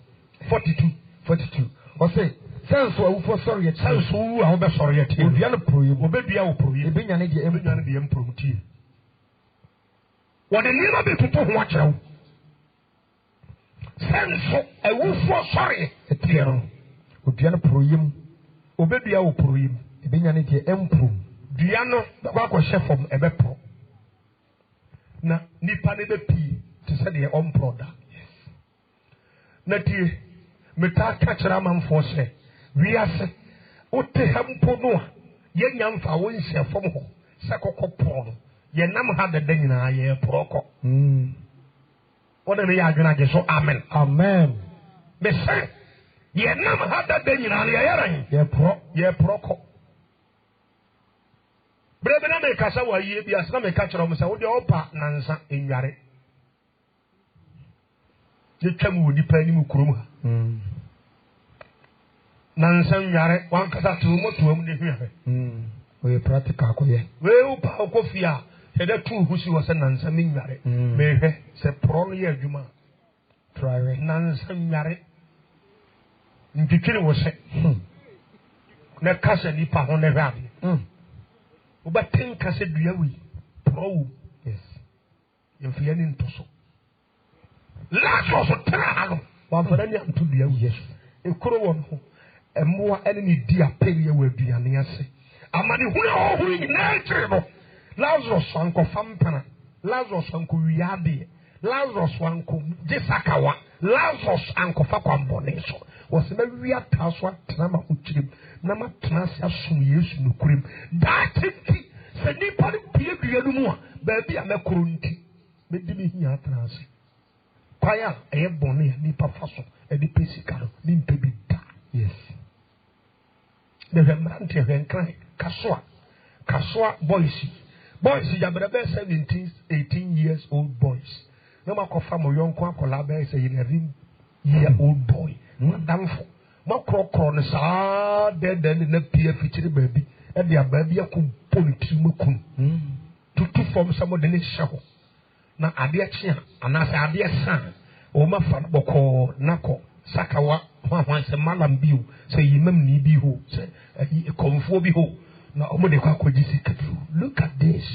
42 O say, sense wo for sorry at san so wu a wo be soro ye tie Odua no proye. obedua wo pro ye Ebenya ne de ebedua no de em pro tie wo de ni na be tutu ho akere wo san so e wo for sorry tie no Odua no proye mu. obedua wo pro ye Ebenya ne de empro. dua no kwa kwa shefom ebe pro na nipa ne be pi te se de on pro da na tie meta ka kira manfo se wiase wote hampo no a ye nyamfa wo nhye fom ho se kokko pro no ye nam ha dada nyina ye proko wona me ya adwena ge so amen Amen. be se ye nam ha dada nyina ye yaran Ye pro. proko brebe na me kasa wa yie bi asena me ka kira mo se wo de opa nansa enware ye twam wo nipa ni mu kurom ha Nansan yare wan kasa tu moto am de hwe. We practical ko ye. We upa ko fia. Se da tu husi wo se nansan mi yare. Me hwe se pro no ye adwuma. Try we. Nansan yare. Ndikiri wo se. Na kasa ni pa ho ne hwe ade. Uba ten kasa dua wi. Pro. Yes. Yemfia ni ntoso. Lazarus tralo. Wa fada ni antu dua wi Yesu. Ekoro wo no. Emmoa ene ni di aperi wa aduane ase. Amani huna ohuri na ekire no. Lazarus anko fampana. Lazarus anko wiade. Lazarus anko jesakawa. Lazarus anko fa kwambone so. Wose na wiata so atena ma ukirim. Na matena se asom Yesu no kurim. That ti se nipa ni pie dua no mu a ba bia mekoro nti. Medi mi hia atena ase. Kwaya eye bone nipa faso e di pesika no ni mpebi da. Yes. The remnant of cry, Kaswa boys, Yabrebe 17, 18 years old boys. No matter from a young Quackolabe, say in a year old boy. Madame for Macro sa dead in a peer feature baby, and their baby a kumpunimukun. To form some of the show. Now, Adia Chia, and as Adia San, or my fan Boko, Nako, Sakawa. Once a malam biu, say you mem ni bihu, say a comfort bihu. Now, look at this.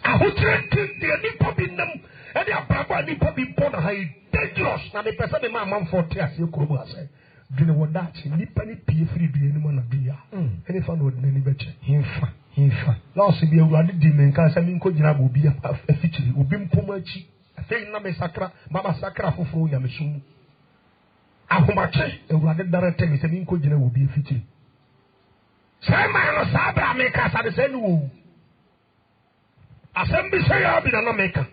I would drink the nipop in them, and the papa nipop in Pona high dangerous. Now, the person in my mom for tears, you could say, do you know what that? Nippany pay free do anyone of beer. Any fun with any better. Hinfa. Last year, we had demon, because I mean, could you have be a feature, will be pomachi. Say na me sakra mama sakra foforo ya mesum ahomache ewurade director me se mi nko gina wo bi afiti say man no sabra me ka sa de se no asem bi say ya bi na meka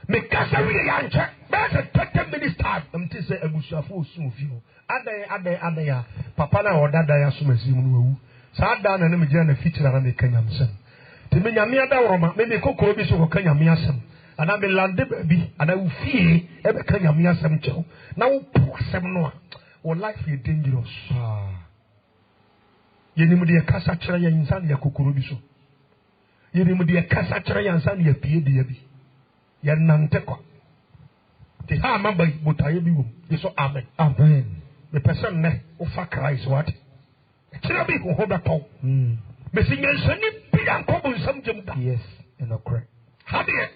me ka sa wi ya nche be se 20 minutes time am ti say abusuafo osun fi ho adan ya papa na odada ya so masim no wu sa ada na me gina na fitira na me kanyam sem te me nyame ada woroma me kokoro bi so ko kanyam asem and I'm a land baby, and I will feel every kind of me some job. Now, poor some no, or life is dangerous. Yenimudi a casatra in Sandia Kukurubiso. Yenimudi a casatra in Sandia Piedi. Yananteco. The hammer by Butayabu is so amen. Amen. The person of Fakra is what? Chirabi who hold a pole. Missing a sunny pian common some jump. Yes, and a crack. How do you?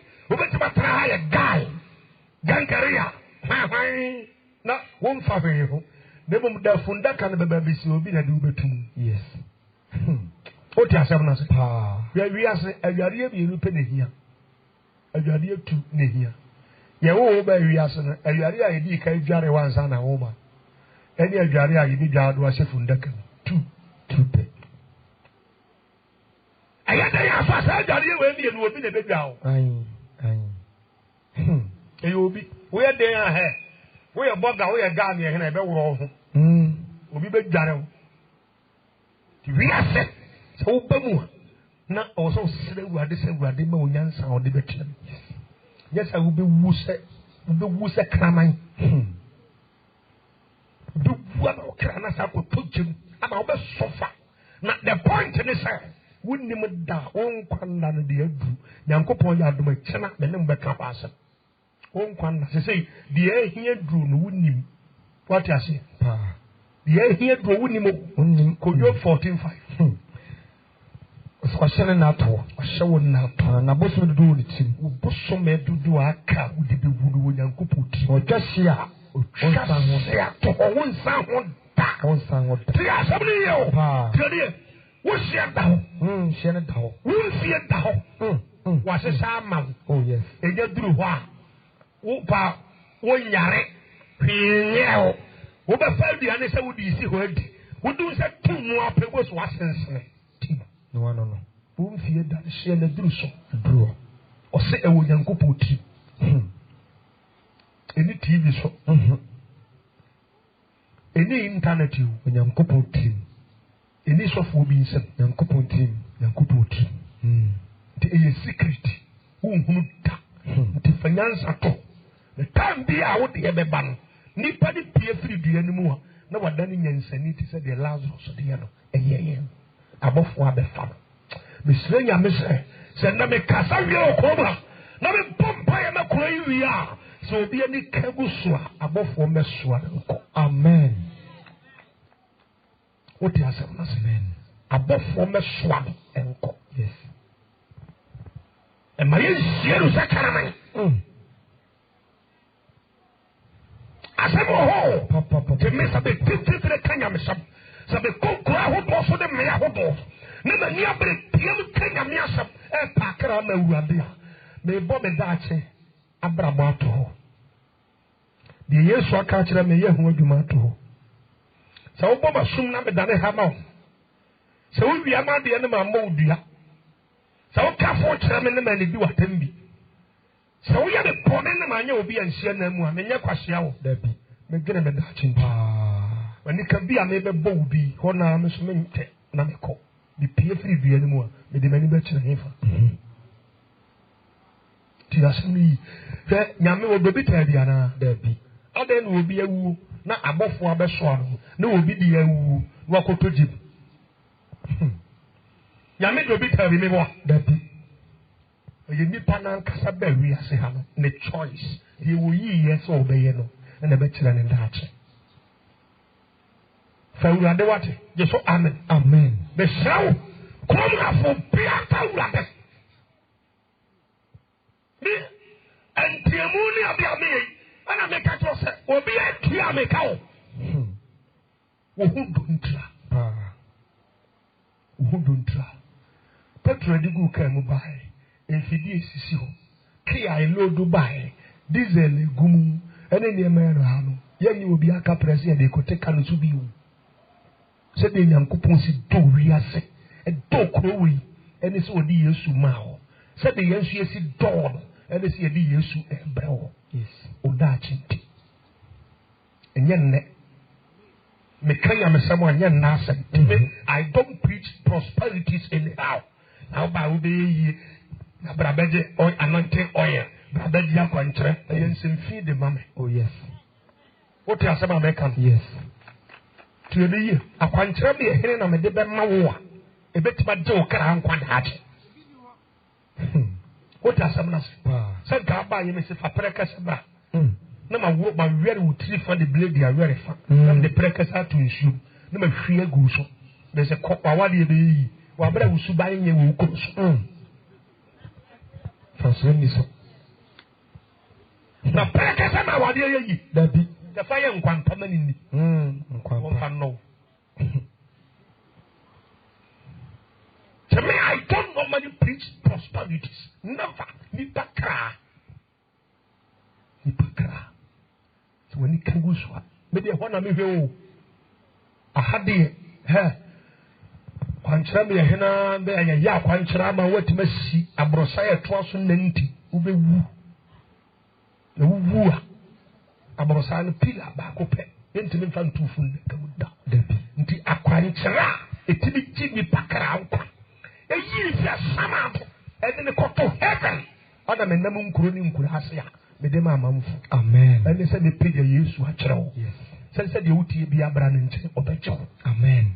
Try a guy, Gangaria. Now, one favor. Never the Fundaka and the baby will be a do betum. Yes. What you have said, Pa. We are saying, a year you penny here. A year to Nehia. Your baby, a year I did carry Jari once and a woman. Any a Jari you did yard was a Fundaka. Two pay. I had a fast Jari when you will be the baby out. You be we are there ahead. We are bugger, we are Ghana, and I bet we're all. We'll be big Jaro. We are set. So, Bamu. Not also say we are the same, we are the Monians or the veteran. Yes, I will be Woosa, the Woosa Kraman. Do what I could put you about the sofa. Not the point in the side. Wouldn't him da on Kwandan the Edu, Yanko Poya do my chana, the number capacity. On Kwan, say, the air here drew no wouldn't what I say. The air here drew wouldn't could you 14.5. Squashing that war, a show now, and I was to do it. Bosso made to do a car with the wood and put or just here. One sound, what's your down? Shannon Dow. Who's your down? What's a salmon? Oh, yes. And you do what? Whoop, 1 yard. Yell. What about the answer would you see word? What do you say 2 more papers was sense? No. Won't fear that she and the do so. Brew. Or say a wood and couple tea. Any TV show. Any internet you when you're couple team. Any soft will be sent, young couple team, young couple team. The secret. Whom the finance at all. the time be a wode ebeba nipa de pie firi dua no mu a na wadane nyansani ti se de Lazarus de no eyeye abofo abefa no mesre nya mesre se na me kasa wie okoma na me pompa ya makoro yi wi a so obi ani kagu so a abofo mesoa nko Amen. what you say amen abofo mesoa nko Yes. e ma yesiru sakaraman asemo ho Papa. te me sabe titire kanya me sabe kokura ho bo so de me ya ho bo na na ni abre piem kanya me asam e pa kra na urade a me bo me daache abrabo ato ho de Yesu aka kire me ye ho adwuma ato ho sa wo bo basum na me dane ha ma wo sa wo wi ama de ne ma ma odua sa wo ka fo kire me ne ma ne di watam bi sa wo ya de pone ne ma nya obi anhia na mu a me nya kwahia wo Dabi. me gene me daache wani ka bi a me be bo obi ho na me so me nte na me ko di pie firi dua ne mu a me de mani be kire hefa ti asemi hwe nyame wo bebi ta bia na Dabi. ade na obi awu na abofo abeso ano na obi di awu na wakoto jib nyame do bi ta bi me bo Dabi. ye nipa na nkasa ba wi ase ha no ne choice ye wo yi ye so obeye no na be kire ne ndaache fa urade wate je so amen Amen. be shaw kom na fo bia ta urade ni antiamuni abia me ana me ka to se obi atia me ka wo hunduntra hunduntra Petro digu ka mu bae enfidi esisi ho kia elodu bae diesel egum ene ne emero ha no ye ni obi aka press ye de kote kanu so bi wu se de nyankopon si do wi ase e do krowi ene se odi Yesu ma ho se de Yesu esi do no ene se edi Yesu ebre ho Yes. oda chinti enye nne me kanya me samo anya na asem I don't preach prosperities anyhow now ba wo be yi na brabeje oil anointing oil brabeje akwankyere eye nsem feed the mama. Oh yes. What you asem American? Yes. To the year akwankyere be here na me de be ma wo a ebetima de o kra nkwa da age. What you asem na se ga ba ye me se fa preka se bra na ma wo ma were wo tiri fa the blade ya were fa na the preka sa to nsu na ma hwie gu so be se ko wa wade be yi wa bra wo su ban ye wo ko so François Niso. na preka sa ma wade ye yi Dabi. the fire nkwanta mani ni won fa no to me I don't normally preach prosperities never ni bakra so when it can go so me de ho na me hwe o ahade he kwankyera me he na be anya ya kwankyera ma watima si abrosa ye to aso nanti ubewu na wuwu a abrosa no pila ba ko pe yentimi fa ntufu ne kamuda Dabi. nti akwankyera etimi ti ni pakra nkwa eyi fi asama to ene ne koto heaven ada me nam nkuro ni nkuro ase ya me de ma amamfu Amen. ene se ne pege Yesu akyerɛ wo Yes. se de wotie bi abra ne nkyɛ obɛkyɛ wo Amen.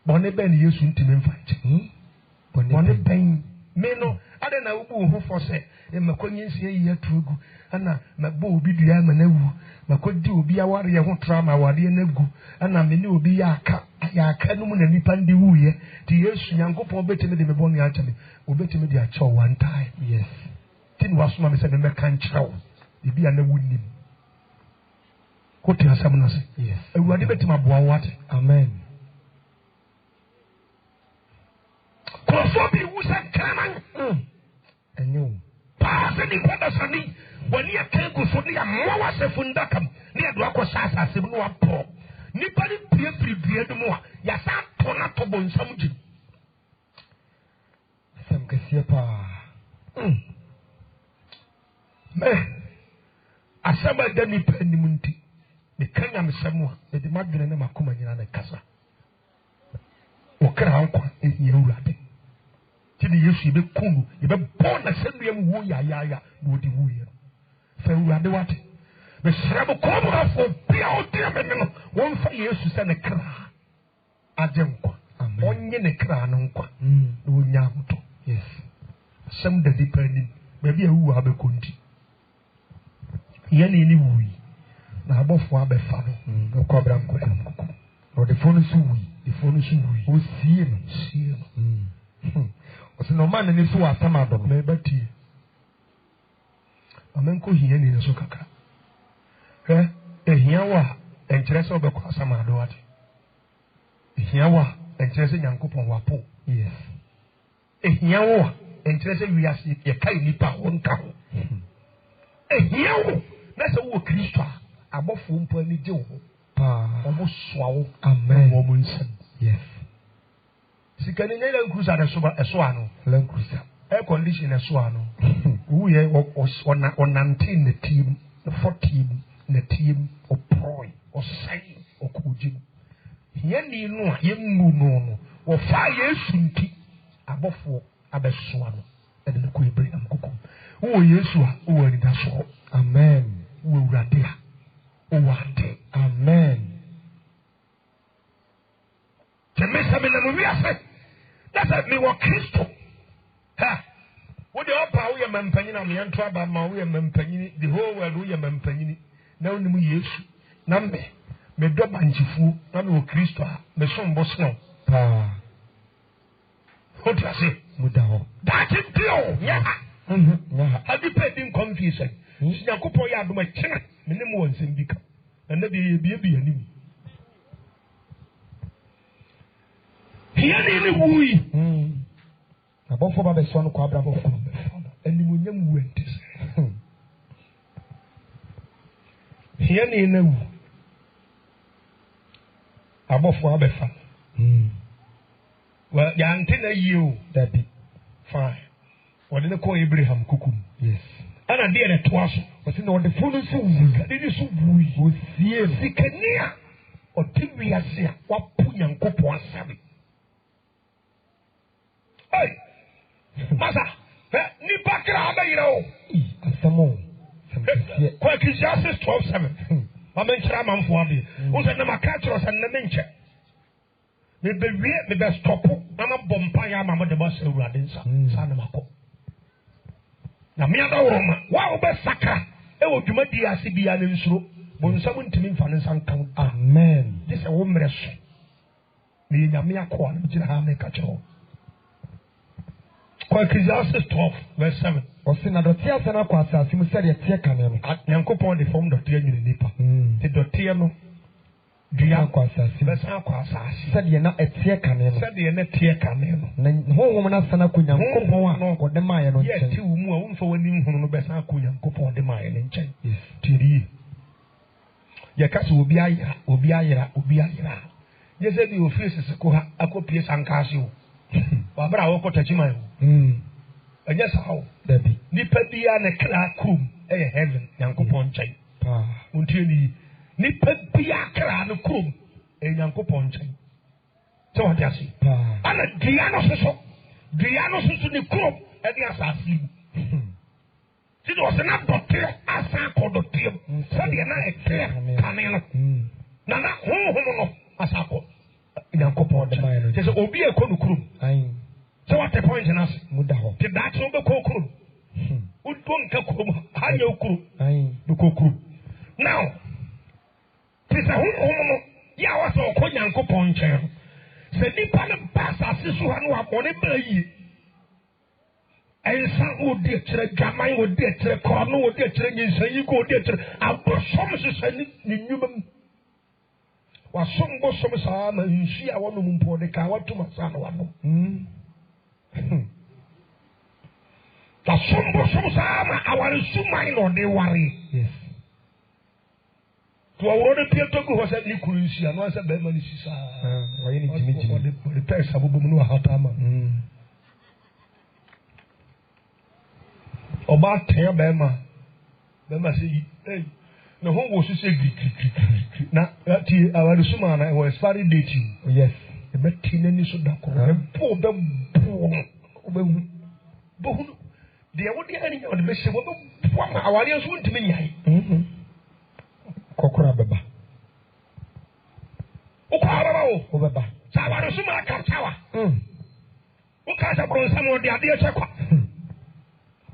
bɔne bɛn ne Yesu ntimi mfa nkyɛ bɔne bɛn me no ade na wo ho fɔ sɛ makonyi nsie yi atuagu ana mabɔ obi dua ma na wu makodi obi aware ye ho trauma aware na gu ana me ne obi ya aka no mu na nipa ndi wu ye ti Yesu Nyankopɔn betimi de me bɔne akyɛ me obetimi de akyɛ one time. Yes. Tin wasoma me sɛ me mɛka nkyerɛ wo bibi a na wunim ko te asɛm no se. Yes. Awurade betimi aboa wo ate. Amen. Kɔsɔ bi wu sɛ kraman Enyo. paase ni kwada sani wani akangu so ni amoa wasefo ndakam ni ado akɔsa asase mu no apɔ nipa ni pie firi dua no mu a yasa atɔ na tɔ bonsam gye Sam kasiya pa. me asɛm da nipa anim nti ne kanya mesɛm a mede madwene ne makoma nyina ne kasa wɔkra nkwa ɛhia Awurade ti ne Yesu yɛbɛkum no yɛbɛbɔ na sɛnnua mu wuo yaayaya na wɔde wuiɛ no Urade what? The Shrabo Cobra for Pio Diamond, one for years to send a cra. Adenkwa. Onye ne kra no nkwa. No nyamoto. Yes. Some the depending. Maybe a who have a country. Yeni ni wui. Na abofo abefa no. No cobra mkuku. Or the phone is wui. The phone is wui. O see no. Osi no man ni so asama do. Me bati. Amenko hiya ni so kakra. Ehia wa enkyere se obekọ asama do ade. Ehia wa enkyere se Nyankopon wapo. Yes. Ehia wa enkyere se wiase ye kai nipa wonka ho. Ehia wo na se wo Kristo a abofo mpo ani gye wo. Omo soa wo. Amen. Wo mo nsam. Yes. Sikani nyela nkrusa de so ano. Land cruiser. Air condition so ano. Wo ye on 19 the team, the 14 the team of Proy or Sai or Kujin. Yeni no yemu no or fire sunti abofo abeswano and the Quibri am Kukum. Oh, Yesua, oh, and that's all. Amen. Oh, Radia. Oh, Wante. Amen. The Mesa Minamuria. That's a me wa Christo. Ha! What the upper we are mampany and the Antraba Maui and Mampany, the whole world we are Mampany. Now, no years. Nambe. Me do banchifu, nanu Christo, me son bosno. What you say? Mudaho. That's it, Pio. Yeah. Have you paid him confusion? Yakupo ya do my china, minimum once in Bika. And then be a enemy. Here in the wooey. Above for the son of Quabra, and the Munyam went this. Here in the woo. Above for Abefa. Well, the antenna you that be fine. What did they call Abraham Kukum? Yes. And I did it twice. But in the full of did you so woo? See, Sikania or Tibia say, what Punyan Kupu and Sabi. Hey, Massa, Nipakra, you know. Some more. Quite Ecclesiastes 12:7. Mamen Chraman for me. Who's a Namakatros and Namincha? Maybe we best stop. Mama Bompaya, Mamma de Bossa Radinsa, Sanamako. Now, me other woman, wow, best sacra. It will do my dear CBN in Sro, when someone to me finance and count. Amen. This is a woman. Me, Yamia Kwan, which is how they catch all. Ecclesiastes 12:7. Or sin another tears and aquas, you must say a tear cannon. At Yankopon, the form of the Nipa. The Dotiano, Diaquas, said you're not a tear cannon. Said you're not tear cannon. Then home woman as Sanakuya, or the Mayan. Yes, 2 more for winning who best Akuya, Copon the Mayan and Chen. Yes, Tiri. Yakas will be Ira. Yes, the office is a copy and Casio. Barbara Oko Tajimayo. And yes, how Debbie Nipedia and a crack room, a heaven, Yankopon Chain. Until the Nipepia cran of crum, a Yankopon Chain. So what does he? And a Dianos to the crum, and the assassin. It was enough to tear as I called the team. So the night clear, Canelo. Nana, home, as I called. Yankopon the mine. There's a Obia Konukrum. So what the point in us? Mudaho. Did that no Kokru? Would don't Kakum, Hayo Kru, the Kokru. Now, tis a home, Yawas or Konyanko Poncher. Said Nipan Passa Sisuanu upon a bay. And some would dear Jamai would dear Corno would dear say you go dear. I'll put some in human. Was some bosom arm and she I want to pour the cow to my son. The some bosom arm, I want to sue mine or they worry. Yes. To our other people who was at Nicosia, and was a Beverly Sisa. Why you need to meet the text of Bumunu Hatama. About Tia Bema. Bema say, hey. No home was to say, now, our Sumana was very dating. Yes. The betting and so that poor them. The only any of the best Wama awari nso ntimi nyai. Kokora beba. Ukara o beba. Sabaru suma kaptawa. Ukasa bronsa mo de ade chekwa.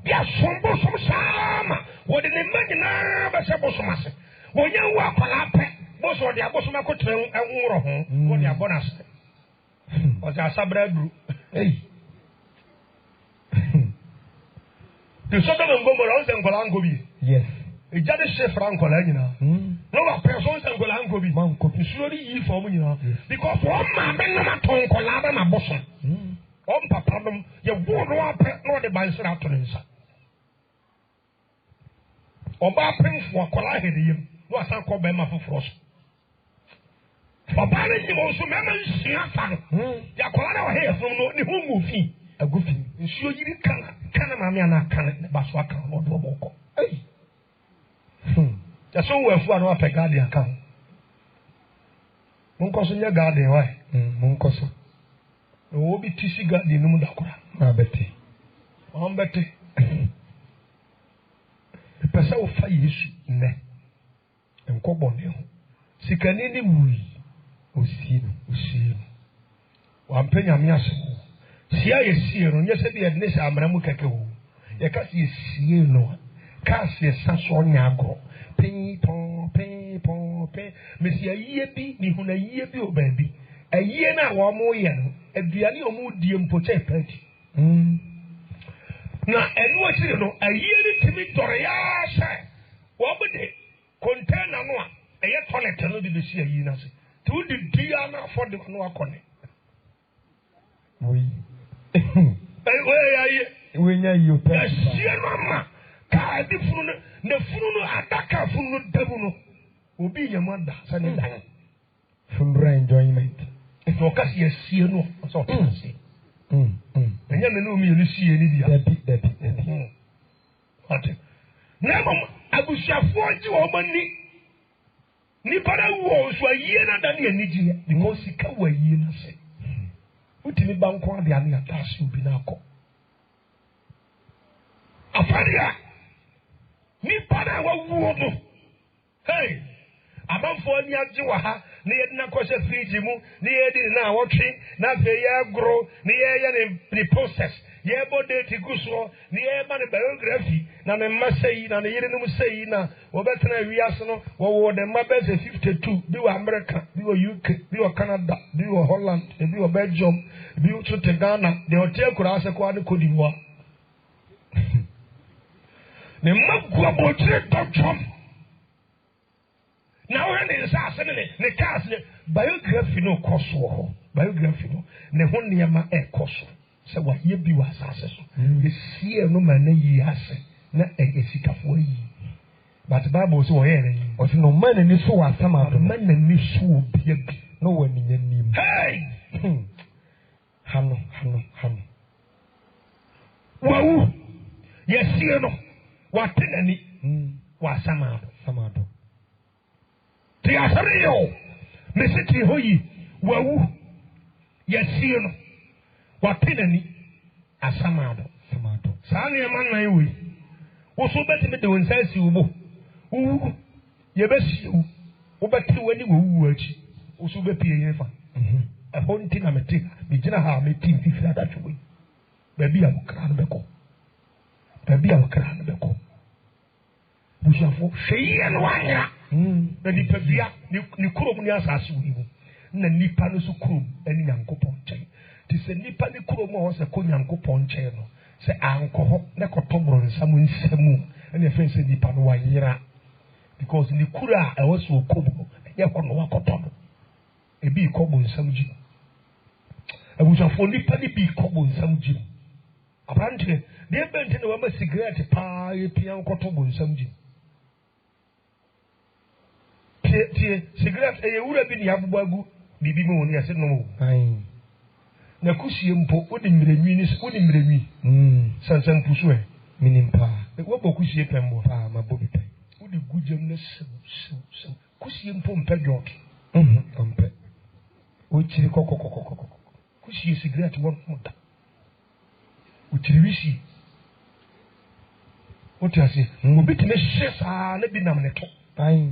Ya sombo som sama. Wode ne magina ba se bosomase. Wonya wo akwala pe. Boso de abosoma ko tren enworo ho. Wo de abonas. O ja sabra duru. Hey. The Sodom and Gomorrah and Golangobi. Yes. A judge chef Francolina. No persons and Golangobi. Slowly ye for me, because one man, no tongue, collada, my bosom. On papadum, you won't know nor the bicycle after himself. Or bapping for Colahedium, was a cobema for frost. For banning him also, members, Yacolana hair from the home movie. A good thing. Sure you can mammy and I can baswaka or do hey. That's all we're for our guardian account. Munkoso your guardian, why? Munkoso. No will be tissue guardian no mudakura. My Betty. I'm Betty. The person will fire you ne and cobonio. Sikanini wui. Usi. One penny a miaso. Sia ye no nyese de adnese amramu keke wo ye ka si sie no ka si saso nyago pin pon mesia yie bi ni huna yie bi obabi ayie na wo mo ye no aduane o mu die mpo che pati na enu achire no ayie ni timi dore ya sha wo bude container no a eye toilet no de be si ayie na se tu di dia na for de no akone oui. When you pass, Mama, Kadi Funu, the Funu, Ataka Funu, Debuno, will be your mother, Sunday night. Fundra enjoyment. If you can see a seal, no, so to say. And you know me, you see any what? Never, I will share 40 or money. Nipara was a year than you need because he can't wait in a say. Utimi banko ade ane atasi obi na akọ afaria ni para wa wuo no hey amanfo ni agye wa ha na yedi na kose fridge mu na yedi na awotwe na fe ye gro na ye ne process ye bodate guso na ye ma ne biography na me masai na ne yire no musai na obetena wiase no wo de mabese 52 bi wa America bi wa UK bi wa Canada bi wa Holland bi wa Belgium bi wa Ghana de hotel kura ase kwa ne kodiwa ne magua botre doctor na wo ne nsa ase ne cars ne biography no koso ho biography no ne ho ne ma e koso se wa ye bi wa asase so e sie no ma na yi ase na e sikafo yi but Bible so ye ne o se no man ni so wa sama do man na ni so obi bi no wa ni nim hey hano wow ye sie no wa tenani wa sama do ti asare yo mesiti hoyi wow ye sie no wa tenani asamado saani e man nan we wo so betime de wonsa si ubo ye besi wo beti wani wo wu achi wo so be pie yen fa e ho nti na meti mi gina ha meti fifi adatwe we baby awokra no beko bushafo hweye no anya na nipa bia ni kurom ni asase we mu na nipa no so kurom ani Nyankopɔn nkyɛn ti se nipa ni kurom ho se ko Nyankopɔn nkyɛn no se anko ho na kɔtɔbro nsam nsamu na efe se nipa no wayera because ni kura a ɛwɔ so okobo ɛyɛ kɔ no wakɔtɔ no ebi kɔbo nsam gi abushafo nipa ni bi kɔbo nsam gi abrante de bente na wama cigarette pa ye pian kɔtɔbo nsam gi tie cigarette e wura bi ni abubagu bibi mu ni ase no mo na kusie mpo wodi mmirenwi ni wodi mmirenwi sansan pusu e minimpa wo bo kusie pembo pa ma bobi pe wodi gujem na sew kusie mpo mpedwot ompe o chiri kokokokokoko kusie cigarette won muda o chiri wisi What you say? Obi timi hye saa na bi nam ne to. Aye.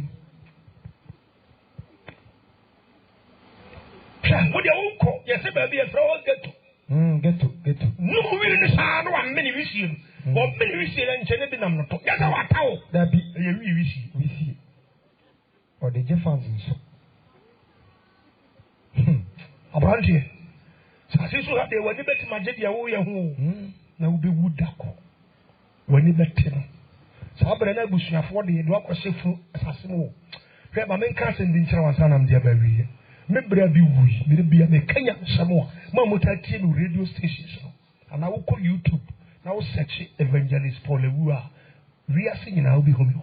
What you unko? Yes, baby, a throw get to. Get to. No, we didn't say no one many vision. Or many vision and Jenny nam no to. Yes, our tower. That be we see. Or the Jeffans and so. Abranti. So I say so that they were never to magic your way home. Now be wood dako. When you met him. So I better bush for the dog was safe for assassin. Grab my main cousin in Charawan and dear baby. Maybe I be we, maybe I may Kenya some more. Mamma Tatian radio stations. And I will call YouTube. Now search Evangelist Paul Lewua. We are singing, I'll be home.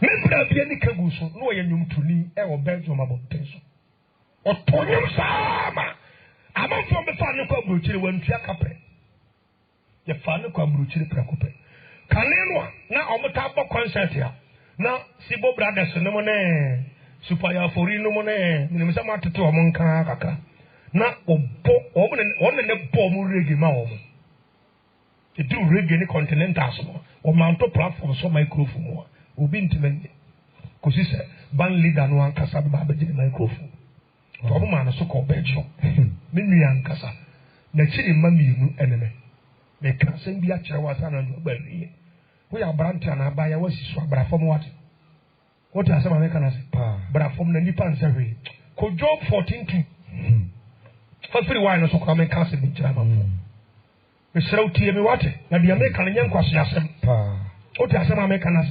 Maybe I be any cagoose, no young to me, or Belgium about tension. Or Tonyam Sama. I'm not from the final quabrucci when Fiacape. The final quabrucci precope. Canelo, now on the top of concert here. Now, Sibo brothers, no money, Supaya for no money, Nimisama to a monka. Now, on the bomb reggae mouth. They do reggae continental or mount up platform so microphone. Ubi intimate. Because he said, Ban leader no one Casaba microphone. Man, so called Belgium. Minian Casa. The chili mammy enemy. They can't send the actual was on your we are Branton and buy a was swabra from what? What are some Americans? But from the Nippon survey. Could job 14 to for 3 wine or so come and cast it in German. We shall tell me what? Now the American young question. What are some Americans?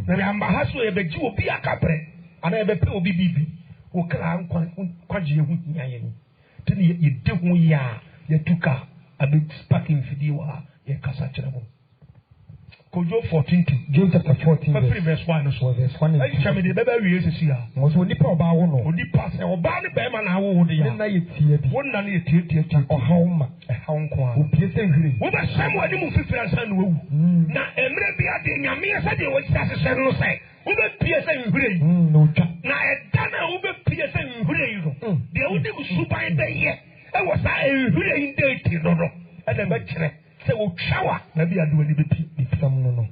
Now I'm a hustle a bit you be a capre and I bet will be BB who can't quite you with me. Then you do we are, you took a bit sparking video, your Casachamo. Kojo 14 to James chapter 14 verse 1 or verse 1. I shall be the baby is here. Was when the poor bow no. Would you pass or bound the bearman? I would one night or home a home quan. Who pierced green. What a someone who 50 and son will. Now, and maybe I didn't have me as I did what Sassy say. Who got piercing green? No, now I done a Uber piercing green. The only super in the year. I was a green dating, no, and a better. Say, oh, shower. Maybe I do a little bit. No.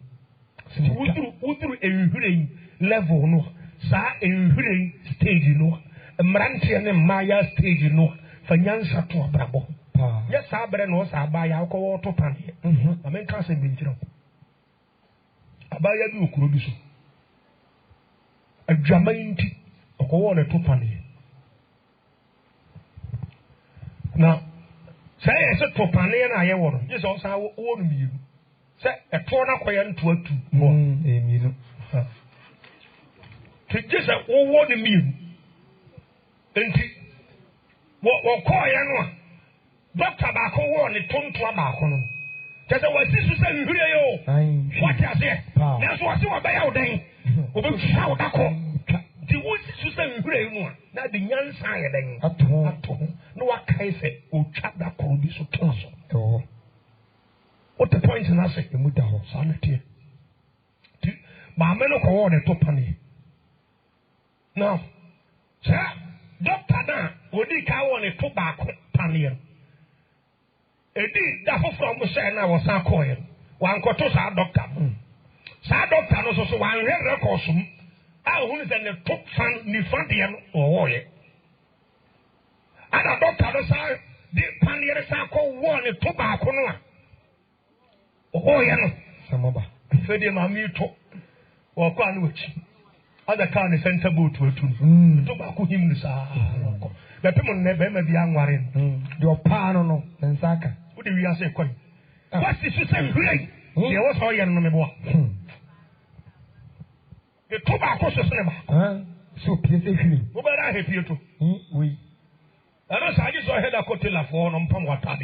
Who through a level no, sa a stage no, a Marantian and Maya stage no, Fanyansa to a brabo. Yes, I better know I buy alcohol to pan here. I mean, can't say bingo. I buy a new crubiso. A Jamainti, a corner to pan here. Now, say, I said for Panay and I want, yes, also I own you. Say a corner quiet to a two more. To just a one meal. And what call you? Doctor Bacco won the tongue to a balcony. Just a was this to say, what is it? That's what's your bail day. Over shout that call. The woods to say, one. Not the young side at home. No, what can I say? Oh, chap that could be so tough. What the point in us is the Muda sanity. My men of all the topany. Now, sir, Doctor, would he cow on a tobacco panier? Indeed, that from the saying I was not coin. One quarter, sir, doctor. Sir, doctor, also one red costume. I who is in the top fan, Nifandian or warrior. And a doctor, sir, the panier, sir, called one a tobacco. Oh, yeah, Samaba. Fede Mammy talk or Quan which other kind of center boat to a tune. Tobacco him this. The people never be young warren. Your pano and Saka. What do we say? What's this? You say great. There was all your number. The tobacco cinema. So, Pierre, what about I have you too? We. I don't say I just saw a cotilla for on Pamwata.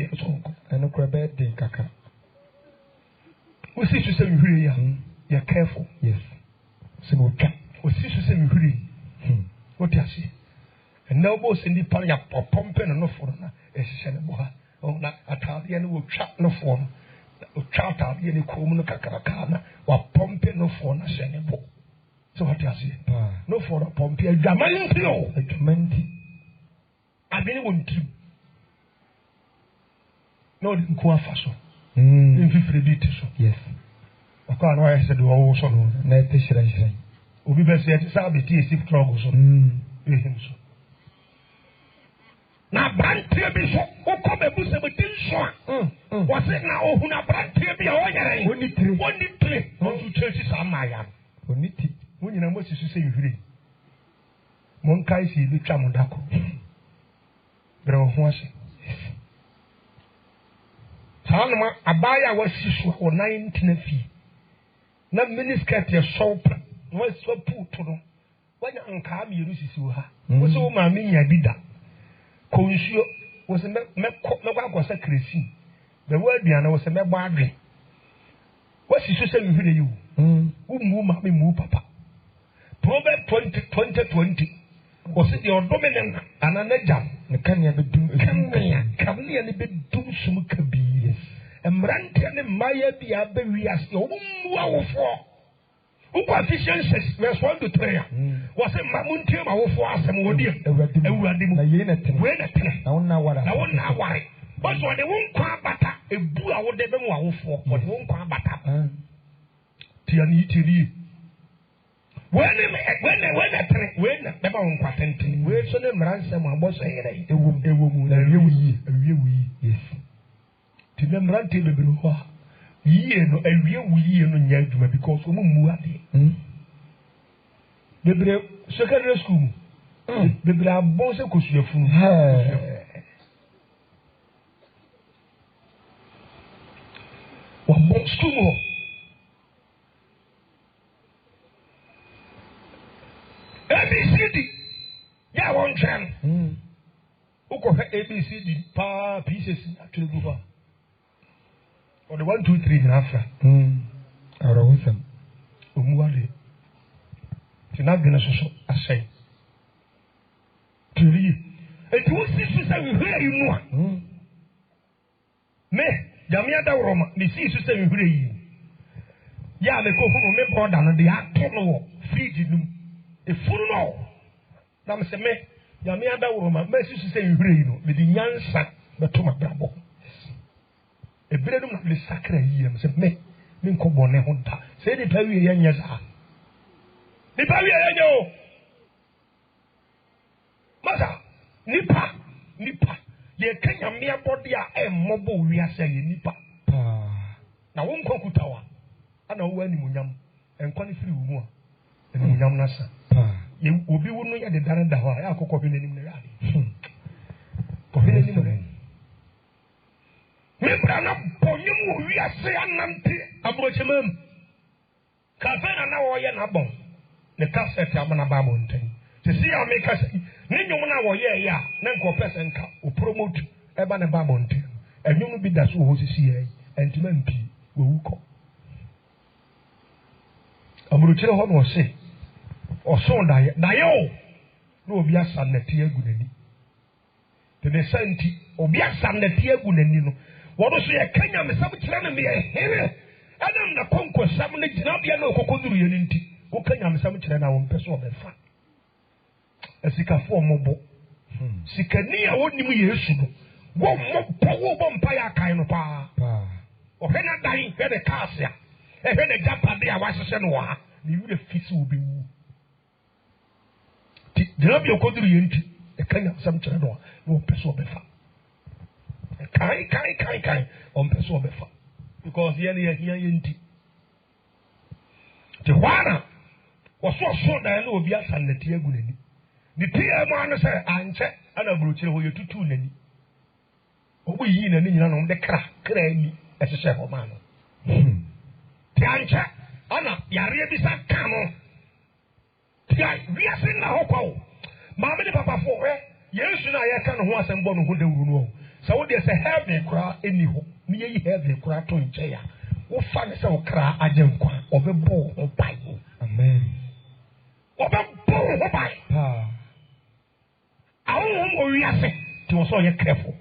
And a crabet de caca. We see to say you're careful. Yes. So we see to say what do you see? And now both in the panya or pumping and no for a seneboa. Oh, not a Italian will chat no form. Chat out any common cacacana or pumping no for a senebo. So what do you see? No for a pumpy, a Jamantio, a Jamenti. I didn't want to. No, didn't go faster. mfifire bi te so yes akwa na wa yɛ sɛ de wɔwɔ so no na ɛte hyerɛnhyerɛn obi bɛ sɛ ɛte sɛ abɛti esi trɔgo so ehim so na aberanteɛ bi so wokɔ baabu sɛ bɛti nso a wɔse na ohun aberanteɛ bi a ɔyɛrɛ wɔni tire ɔnso kyerɛ si saa mmaaya no ɔni ti mo nyinaa mo si so sɛ nhwire mo nkae si ebi twa mo dako brɛ wo ho ase saa noma abaayɛ a wasi so a wɔ nan ntena fie na miniskirt yɛ sɔw pa na wasi apuuto no wanya nkaa mmienu sisi wɔ ha wɔsɛ wo maame nya bi da kɔ nsuo wɔsɛ mɛkɔ akɔsa kresi bɛwɔ aduane wɔsɛ mɛbɔ adwe wasi so sɛ nhwere yi wo mmu maame mmu papa Proverbs 20:20 wɔsɛ deɛ ɔdome ne na ana n'agya ne kanea bɛdum kanea ne bɛdum sum kabii mmeranteɛ ne mmaayɛ bi a bɛwi ase wɔn mmu awofoɔ wokɔ Ephesians 1:3 a wɔsɛ mma mo ntie ma awofoɔ asɛm wɔ deɛ awurade mu na yei na tene wei na tene na wɔn na aware bɔsɛ ɔde wo nkwa abata ebu a wode bɛmu awofoɔ ɔde wo nkwa abata tia ne yie wena tene wena bɛma wo nkwa tenten wei so ne mmara nsɛm a bɔsɛ yɛrɛ ɛwɔ mu na awie wo yie yes ti na mmerante bebree hɔ a yie no awie wo yie no nyɛ adwuma because wɔn mmu adeɛ bebree secondary school mu bebree abɔn sɛ kosuafunu wɔbɔn school mu hɔ ABCD yɛ a wɔn twɛn no wokɔhwɛ ABCD paa pieces atwere gu hɔ a ɔde 1 2 3 nyinaa afra awerɛhosɛm ɔmu adeɛ nti n'adwene soso asɛe twere yie enti wosi so sɛ nhwere yi mu a me gyame adaworo ma mesii so sɛ nhwere yi yɛ a mekɔhunu me brɔda no de ato no wɔ fridge no mu efunu no na mesɛ me nyame adaworo ma mesi so sɛ nhwere yi no mede nyansa bɛto m'abrabɔ ebire no na le sakra yie mesɛ me nkɔ bɔne ho da sɛ nipa wie yɛ nyɛ saa nipa wie yɛ nyɛ o masa nipa yɛka nyame abɔde a ɛmmɔbɔ wiase a yɛ nipa na wo nkɔ kutawa ana wo animuonyam ɛnkɔ ne firi wo mu a animuonyam no asa obi wo no yɛ de dane da hɔ a yɛ akɔkɔ hwɛ n'anim na yɛ ade kɔhwɛ n'anim na membra na bɔnyem wɔ wiase anante aborɔkyɛma mu kafe na wɔyɛ n'abɔn ne kasɛte aba na baabɔ ntɛn sisi a meka sɛ ne nnwom no a wɔyɛɛyɛ a na nkɔpɛ sɛ nka opromote ɛba ne baabɔ ntɛn ɛnwom no bi da so wɔ hɔ sisi yɛ ɛntuma mpii wɔwu kɔ aborɔkyerɛ hɔ na ɔse ɔsɔn daeɛ o na obi asa nnɛte agu n'ani te ne sa nti obi asa nnɛte agu n'ani no wɔno so yɛ kanya mesɛm kyerɛ no meyɛ here ɛnam na kɔnkɔsɛm no gyinabea na ɔkɔkɔduru yɛ no nti woka nyamesɛm kyerɛ no a wɔmpɛ so ɔbɛfa asikafoɔ mmɔbɔ sikani a wɔnim yesu no wobɔ mpa yɛ akae no paa ɔhwɛ no dan hwɛ ne kaase a ɛhwɛ ne gyapade a wahyehyɛ no wɔ ha ne werɛ fi sɛ wɔbɛwu nti gyinabea ɔkɔduru yɛ nti ɛka nyamesɛm kyerɛ no a na wɔmpɛ so ɔbɛfa kan ɔmpɛ so ɔbɛfa because yɛne yɛhia yɛ nti nti hɔ ana wɔso dan na obi asa nnɛte agu n'ani ne tia mu ano sɛ ankyɛ ana aburokyerɛ hɔ yɛtutuu n'ani ɔmo yii n'ani nyina na ɔmde kra ani ɛhyehyɛ hɔ maa no nti ankyɛ ana yareɛ bi sa ka no tia wiase nna hɔ kwa o maame ne papafoɔ hɛ yesu no a yɛka no ho asɛm bɔ no ho dawuro no sɛ wodeɛ sɛ heaven koraa ɛni hɔ ne yɛyi heaven koraa to nkyɛn a wofa ne sɛ wo kra agye nkwa ɔbɛbɔ wo ho ban amen ɔbɛbɔ wo ho ban ahohom wɔ wiase nti wɔ sɛ ɔyɛ krɛfo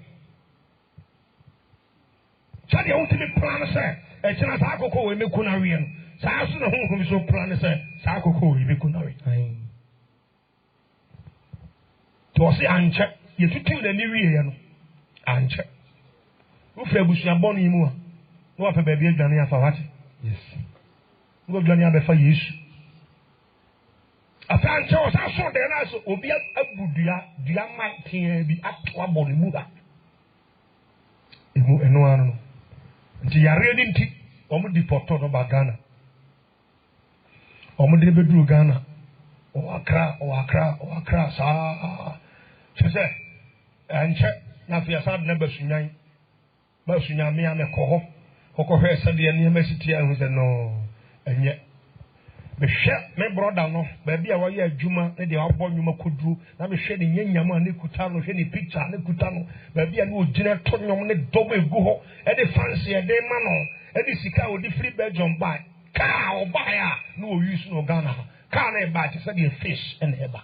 sɛdeɛ wotumi plan sɛ ɛkyena saa akokɔ wɔ ɛmɛku no aweɛ no saa so na honhom so plan sɛ saa akokɔ wɔ ɛmɛku no aweɛ nti wɔ se ankyɛ yɛtutum n'ani wieɛ no ankyɛ wofiri abusuabɔ no yi mu a no afa baby adwane afa wate yes no adwane abefa Yesu afa nche o sa so de na so obi abudua dua mantia bi ato abɔ ne mu ha emu eno ano no nti yare ni nti omo deporto no ba Ghana omo de beduru Ghana o akra sa chese anche na fia sa na basunyan me amekoho kokɔhwɛ sɛ de ne amasitia hu sɛ no enye me brother no baabi a wɔyɛ adwuma ne de abɔ nwuma koduru na me hwɛ ne nyanyam a ne kuta no hwɛ ne picture ne kuta no baabi a ne ogina to nwom ne dɔm egu hɔ e de fancy e de ma no e de sika o de free Belgium buy car o buy a no o use no Ghana car na e buy te sɛ de fish and eba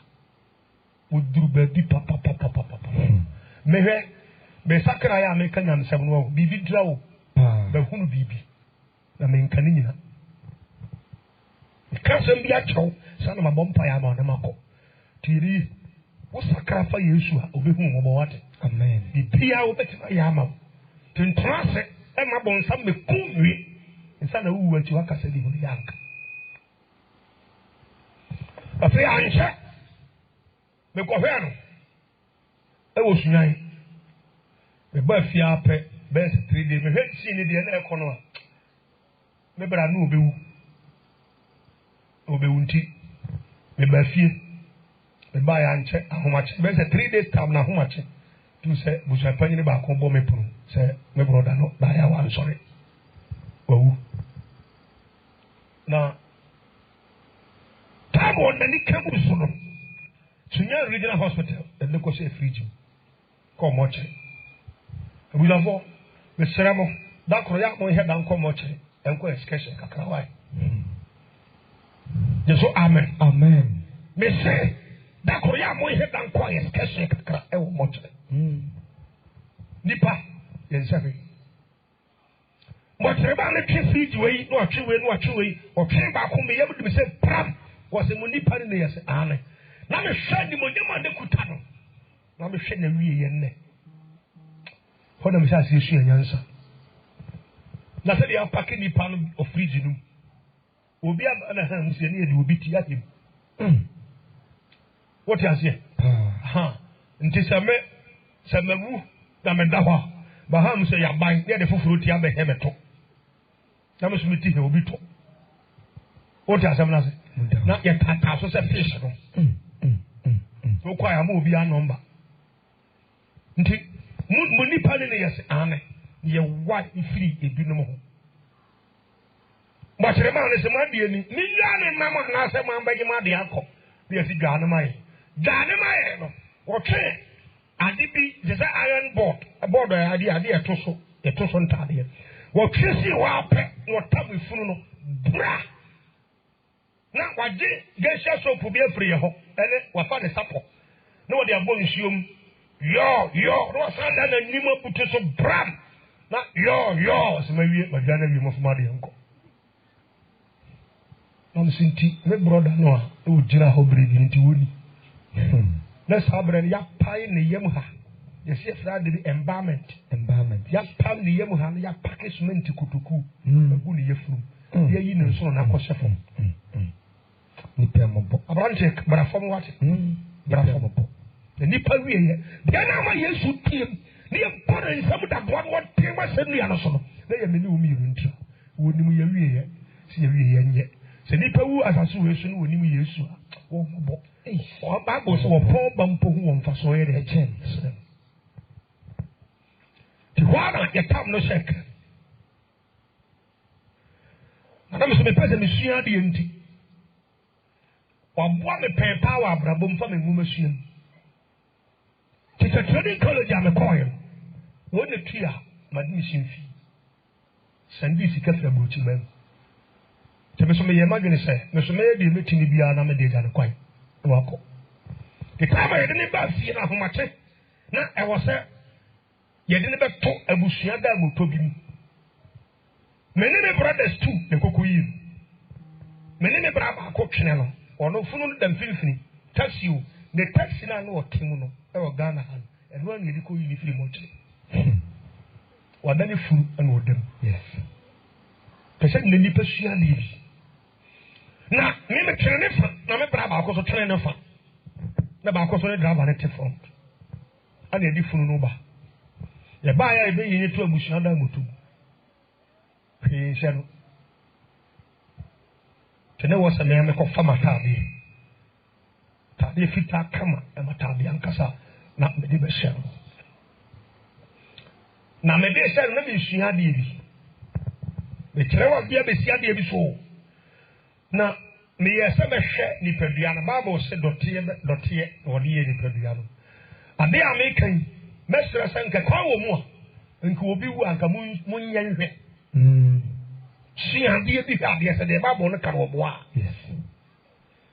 oduru baabi papa me hwɛ me sakra ya me kanya nsɛm no bibi dra wo ba hunu bibi na me nkane nyina kasem bi akyɛw sana ma bompa ya ma na makɔ tiri wo sakra fa Yesu a obehu mo bo wate amen bibia wo betima ya ma tentrase e ma bonsa me kunwi nsa na wu ati wakasa di ho yanka afi anche me ko hwe no e wo sunyan me ba fia pɛ best 3 days me hwe si ni de na e kono a me bra na obewu nti me ba fie me ba ya nche ahomache best 3 days time na ahomache tu sɛ busa panyi ba ko bo me puru sɛ me brother no ba ya wan sorry wawu na tabo na ni kabu so no Sunya Regional Hospital and look say fridge come watch we love the ceremony that kroya mo head and come watch and go excursion kakra why so amen me say that kroya mo head and go excursion kakra e wo watch nipa yen sabe mo treba na twe fridge we no atwe o twe ba ko me yam de me say pram was mo nipa ne yes amen na me hwɛ ni mo nyama de kuta no na me hwɛ na wie ye nne ho na me sha asiesu anyansa na sɛ dia pack ni pa no o fridge no obi na ha musie ne de obi ti atim what you say ha nti sɛ me wu na me da hɔ ba ha mu sɛ ya ban ne de foforo ti abe he meto na me so me ti he obi to what you say na ye tata so sɛ fish no so kwa ya mo obi a number nti mo nipa ne yes ane ye wa ifiri edunum ho mo tere ma ne se ma die ni ya ne ma mo na se ma mbagi ma de akọ de asi gane mai no wo twe ade bi je say iron board ade eto so ntade wo twe si wa pe wo tabu funu no bra na waje gesha soap bi afiri ho ene wafa ne sapo na wo de abɔ nsuom yo no sanda na nima putu so bram na yo se mawie magana wi mo fuma de enko na msinti me brother no a o jira ho bredi nti woni na sabre ya pai ne yem ha ye se fra de environment ya pam ne yem ha na ya pack cement kutuku agu ne yefuru ye yi ne nso na akɔhyɛ fam ni pembo abrante brafom wate brafom nipa wie ye bia na ma Yesu tiem ne ye pare nsam da bo no tem asenu ya no so no na ye meni umi runtra woni mu ye wie ye se ye wie ye nye se nipa wu asaso we so no woni mu Yesu a wo bo o ba bo so wo pon ba mpo hu wo mfa so ye de chen ti wana ye tam no shek adam so me pese me sua de enti wa bo me pen power abrabo mfa me mu masua Teacher training college am a coin. What the tia, madmission fee. Sandi sika fra buchi men. Tebe so me ye magene say, me so me de metini bia na me de ja ne kwan. Wako. The time I didn't ba fie na homache. Na e wo say ye de ne be to abusua da moto bi mu. Many me brothers too, the kokoyi. Many me bra ba ko twene no. Ono funu dem finfini. Taxi you. The taxi na no otimu no. Ewa Ghana han. Everyone yedi ko yini free moche. Wadani furu and wodem. Yes. pese ne nipa sua ne bi na me twene ne fa na me bra ba ko so twene ne fa na ba ko so ne driver ne te front ana edi funu no ba ye ba ya ebe yin to abusua da motu pe se no tene wo se me ko fa matabe tabe fita kama e matabe ankasa na me de be se na me de se na me sua de bi me kire wa bia be sia de bi so na me yesa me hwe nipadua na bible se dotie wode ye nipadua no ade a me kan mesra sanka kwa wo mu a nka obi wu anka munye nhwe sia de bi ade se de bible no kan wo boa yes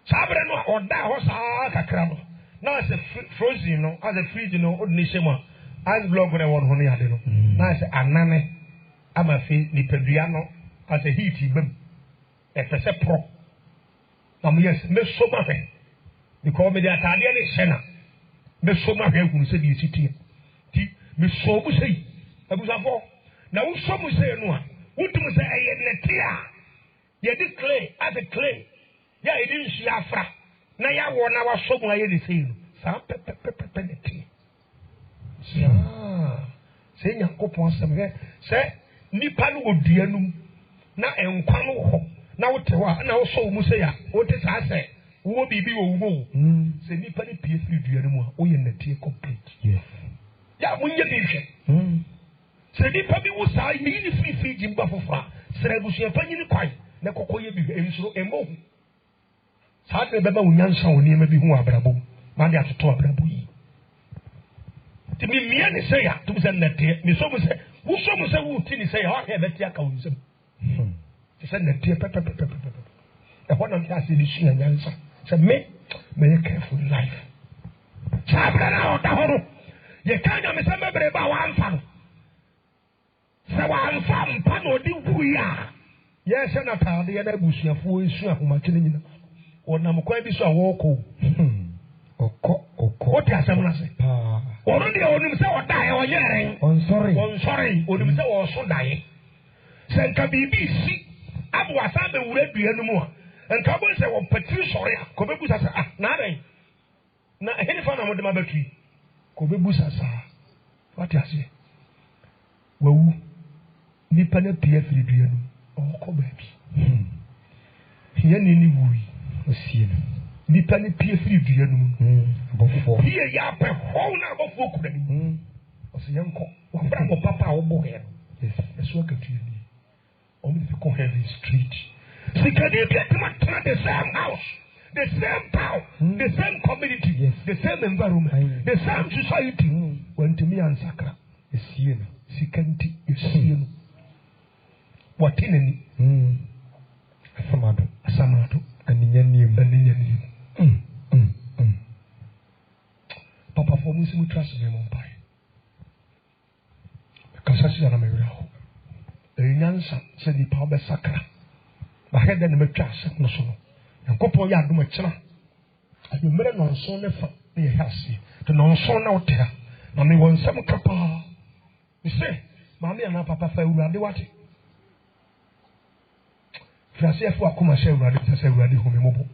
sabre no oda ho sa kakra no na se frozen no as a fridge no odni shema as block na won ho ne ade no na se anane ama fe nipadua no as a heat ibam e pese pro na mo yes me so ma fe because me de atade ne hye me so ma hwe hunu se bi sitie ti me so mu sei abusafo na wo so mu sei no a wotum se eye nete a ye di clay as a clay ya e di nsi afra na ya wo na wa so mu aye de sei no sa pe nete se nyankopon se me se nipa no oduanum na enkwa no ho na wote ho na wo so mu sei a wote sa se wo bibi wo wo se nipa ne pie firi duanum a wo ye nete complete yes ya munye bi hwe se nipa bi wo sa mi ni firi jimba fofora sere busua panyini kwai na kokoye bi ensuro emo sa de beba unyansa wo niema bi hu abrabo ma de atoto abrabo yi ti mi mia ne se ya tu se nete mi so mu se wo so mu se wo ti ni se ya wa he beti aka wo nsem ti se nete pe e ho na mi ase di sua nyansa se me careful life sabra na o da horo ye kanya me se mebre ba wa amfa no se wa amfa mpa no di wuya ye se na taade ye na busuafo esu ahomakene nyina onam kwa bi so a woko okko oti asem na se oro de onim se o dae o yeren on sorry onim se o so dae se nka bibi si abu asa be wura duanu mu a nka bo se wo patri sori a ko be busa sa na den na heni fa na mo de ma batui ko be busa sa what you say wawu nipa na pia firi duanu okko ba bi hiya ni wuyi osie no nipa na pia firi duanu bofo hiya ya pe ho na bofo ku dani osi yanko wa bra mo papa wo bo he yes eso ka tuani o mi ko heavy street sika de pia the same house, the same town, the same community, yes. The same environment, the same society. When to me and Sakra, is you know, Sikanti is you know. What in any Samado, and in Papa for Muslim trust in Mumbai. Because I see an American. The Yansa said the Papa Sakra. Ba head na metwa asem no so no yankopon ya adom akira ayo mere no nso ne fa ne ye hase to no nso na wotea na me won sam kapa ni se ma me na papa fa urade wate frase afu akoma sha urade ta sha urade ho me mobo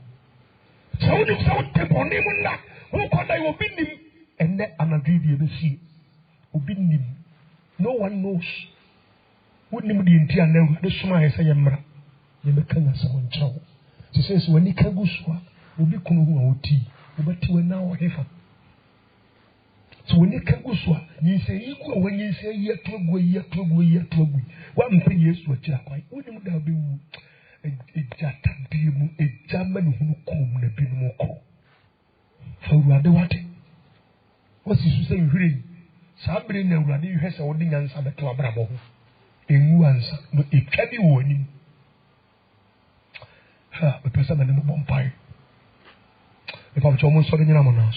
so wo so teboni mu na wo koda yo binim enne anadwi de be si obinim no one knows wonim de ntia na urade soma he se ye mra ye mekanya se wonchawo se se wani kaguswa obi kunu hu awoti obati wana wo hefa so wani kaguswa ni se yiku wani se yi atogu wa mpe Yesu akira kwai wonim da be wu ejata bi mu ejama ne hunu kom na bi mu ko fa urade wate wasi su se nhire sabre na urade hwe se wodi nyansa beto abrabo ho enwu ansa no etwa bi wo anim the person in the Mumbai. If I'm almost sorry, I'm not.